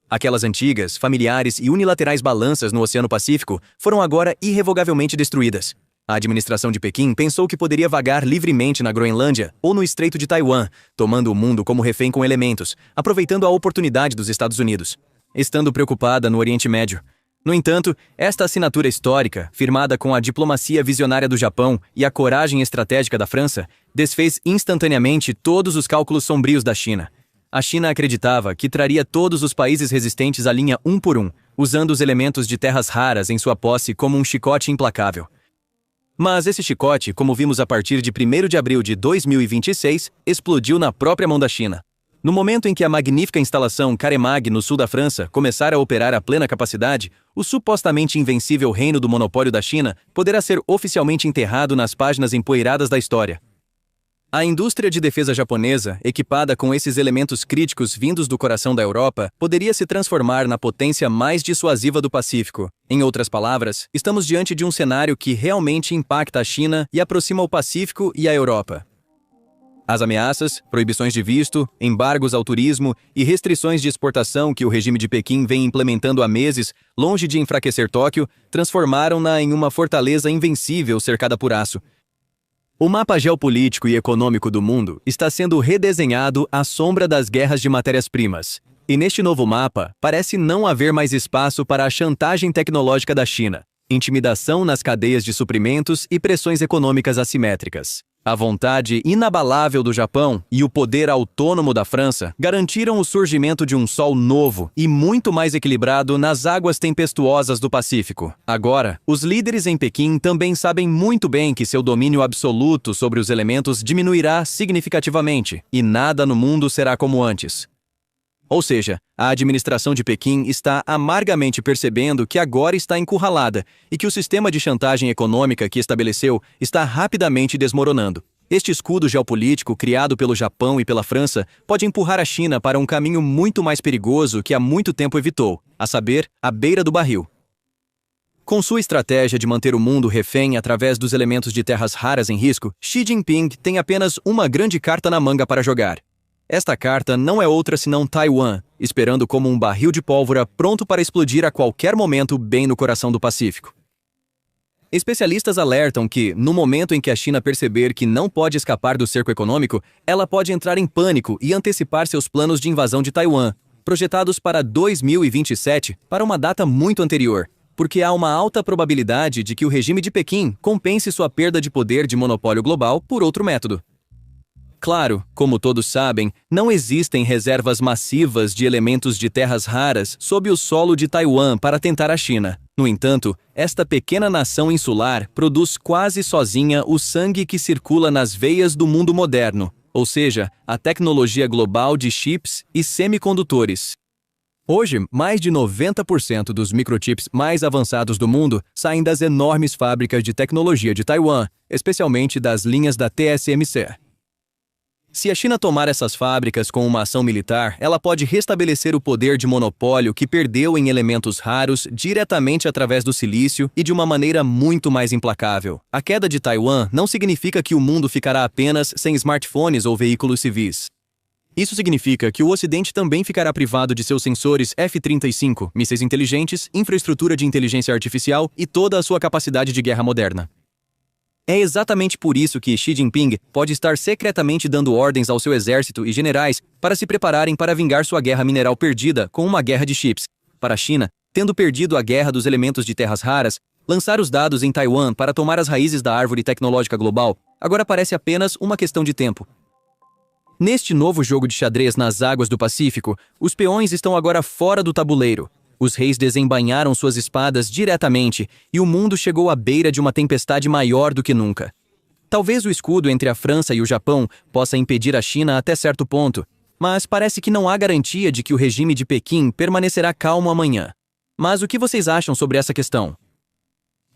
Aquelas antigas, familiares e unilaterais balanças no Oceano Pacífico foram agora irrevogavelmente destruídas. A administração de Pequim pensou que poderia vagar livremente na Groenlândia ou no Estreito de Taiwan, tomando o mundo como refém com elementos, aproveitando a oportunidade dos Estados Unidos, estando preocupada no Oriente Médio. No entanto, esta assinatura histórica, firmada com a diplomacia visionária do Japão e a coragem estratégica da França, desfez instantaneamente todos os cálculos sombrios da China. A China acreditava que traria todos os países resistentes à linha um por um, usando os elementos de terras raras em sua posse como um chicote implacável. Mas esse chicote, como vimos a partir de 1º de abril de 2026, explodiu na própria mão da China. No momento em que a magnífica instalação Caremag no sul da França começar a operar a plena capacidade, o supostamente invencível reino do monopólio da China poderá ser oficialmente enterrado nas páginas empoeiradas da história. A indústria de defesa japonesa, equipada com esses elementos críticos vindos do coração da Europa, poderia se transformar na potência mais dissuasiva do Pacífico. Em outras palavras, estamos diante de um cenário que realmente impacta a China e aproxima o Pacífico e a Europa. As ameaças, proibições de visto, embargos ao turismo e restrições de exportação que o regime de Pequim vem implementando há meses, longe de enfraquecer Tóquio, transformaram-na em uma fortaleza invencível cercada por aço. O mapa geopolítico e econômico do mundo está sendo redesenhado à sombra das guerras de matérias-primas. E neste novo mapa, parece não haver mais espaço para a chantagem tecnológica da China, intimidação nas cadeias de suprimentos e pressões econômicas assimétricas. A vontade inabalável do Japão e o poder autônomo da França garantiram o surgimento de um sol novo e muito mais equilibrado nas águas tempestuosas do Pacífico. Agora, os líderes em Pequim também sabem muito bem que seu domínio absoluto sobre os elementos diminuirá significativamente e nada no mundo será como antes. Ou seja, a administração de Pequim está amargamente percebendo que agora está encurralada e que o sistema de chantagem econômica que estabeleceu está rapidamente desmoronando. Este escudo geopolítico criado pelo Japão e pela França pode empurrar a China para um caminho muito mais perigoso que há muito tempo evitou, a saber, a beira do barril. Com sua estratégia de manter o mundo refém através dos elementos de terras raras em risco, Xi Jinping tem apenas uma grande carta na manga para jogar. Esta carta não é outra senão Taiwan, esperando como um barril de pólvora pronto para explodir a qualquer momento bem no coração do Pacífico. Especialistas alertam que, no momento em que a China perceber que não pode escapar do cerco econômico, ela pode entrar em pânico e antecipar seus planos de invasão de Taiwan, projetados para 2027, para uma data muito anterior, porque há uma alta probabilidade de que o regime de Pequim compense sua perda de poder de monopólio global por outro método. Claro, como todos sabem, não existem reservas massivas de elementos de terras raras sob o solo de Taiwan para tentar a China. No entanto, esta pequena nação insular produz quase sozinha o sangue que circula nas veias do mundo moderno, ou seja, a tecnologia global de chips e semicondutores. Hoje, mais de 90% dos microchips mais avançados do mundo saem das enormes fábricas de tecnologia de Taiwan, especialmente das linhas da TSMC. Se a China tomar essas fábricas com uma ação militar, ela pode restabelecer o poder de monopólio que perdeu em elementos raros diretamente através do silício e de uma maneira muito mais implacável. A queda de Taiwan não significa que o mundo ficará apenas sem smartphones ou veículos civis. Isso significa que o Ocidente também ficará privado de seus sensores F-35, mísseis inteligentes, infraestrutura de inteligência artificial e toda a sua capacidade de guerra moderna. É exatamente por isso que Xi Jinping pode estar secretamente dando ordens ao seu exército e generais para se prepararem para vingar sua guerra mineral perdida com uma guerra de chips. Para a China, tendo perdido a guerra dos elementos de terras raras, lançar os dados em Taiwan para tomar as raízes da árvore tecnológica global agora parece apenas uma questão de tempo. Neste novo jogo de xadrez nas águas do Pacífico, os peões estão agora fora do tabuleiro. Os reis desembainharam suas espadas diretamente e o mundo chegou à beira de uma tempestade maior do que nunca. Talvez o escudo entre a França e o Japão possa impedir a China até certo ponto, mas parece que não há garantia de que o regime de Pequim permanecerá calmo amanhã. Mas o que vocês acham sobre essa questão?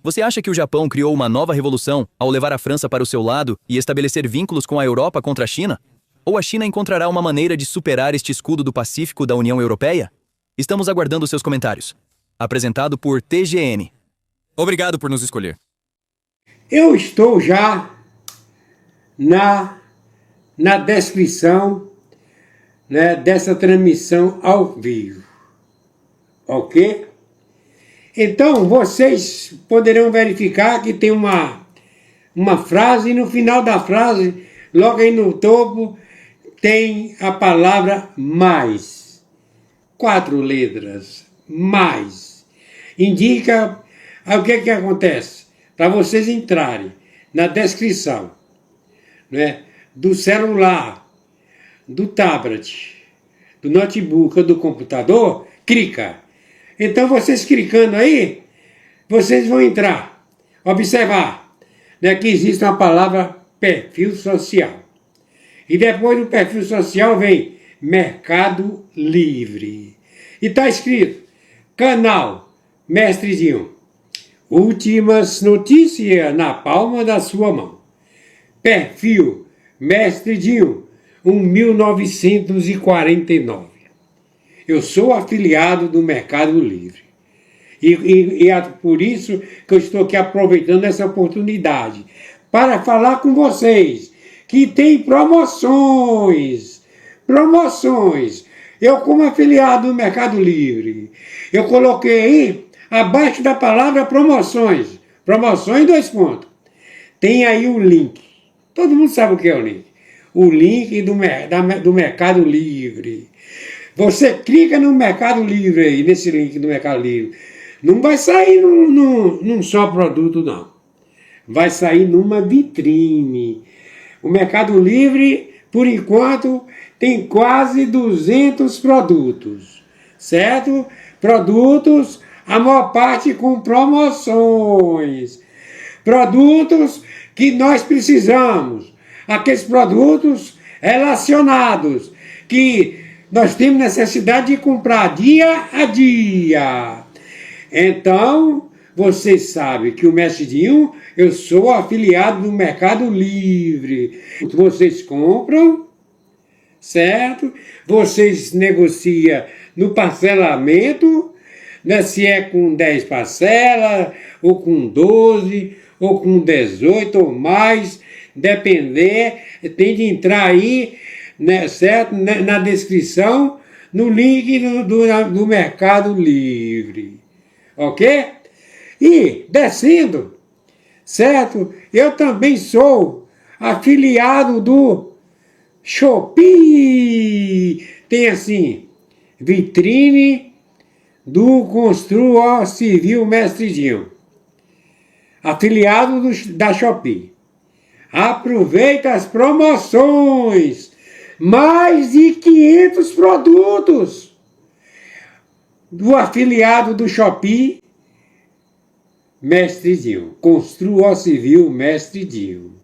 Você acha que o Japão criou uma nova revolução ao levar a França para o seu lado e estabelecer vínculos com a Europa contra a China? Ou a China encontrará uma maneira de superar este escudo do Pacífico da União Europeia? Estamos aguardando seus comentários. Apresentado por TGN. Obrigado por nos escolher. Eu estou já na descrição, né, dessa transmissão ao vivo. Ok? Então, vocês poderão verificar que tem uma frase, e no final da frase, logo aí no topo, tem a palavra mais. 4 letras, mais. Indica o que acontece. Para vocês entrarem na descrição, né, do celular, do tablet, do notebook ou do computador, clica. Então vocês clicando aí, vocês vão entrar, observar, né, que existe uma palavra perfil social. E depois do perfil social vem Mercado Livre. E está escrito, canal Mestre Dinho. Últimas notícias na palma da sua mão. Perfil Mestre Dinho, 1949. Eu sou afiliado do Mercado Livre. E é por isso que eu estou aqui aproveitando essa oportunidade para falar com vocês que tem promoções. Eu, como afiliado do Mercado Livre, eu coloquei aí, abaixo da palavra promoções, 2 pontos. Tem aí o link. Todo mundo sabe o que é o link. O link do Mercado Livre. Você clica no Mercado Livre aí, nesse link do Mercado Livre. Não vai sair num só produto, não. Vai sair numa vitrine. O Mercado Livre, por enquanto, tem quase 200 produtos, certo? Produtos, a maior parte com promoções. Produtos que nós precisamos. Aqueles produtos relacionados, que nós temos necessidade de comprar dia a dia. Então, vocês sabem que o Mestre Dinho, eu sou afiliado do Mercado Livre. Vocês compram, certo? Vocês negociam no parcelamento, né? Se é com 10 parcelas, ou com 12, ou com 18 ou mais, depender, tem de entrar aí, né, certo? Na descrição, no link do Mercado Livre. Ok? E descendo, certo? Eu também sou afiliado do Shopee. Tem assim, vitrine do Construa Civil Mestre Dinho. Afiliado da Shopee. Aproveita as promoções. Mais de 500 produtos do afiliado do Shopee Mestre Dinho. Construa Civil Mestre Dinho.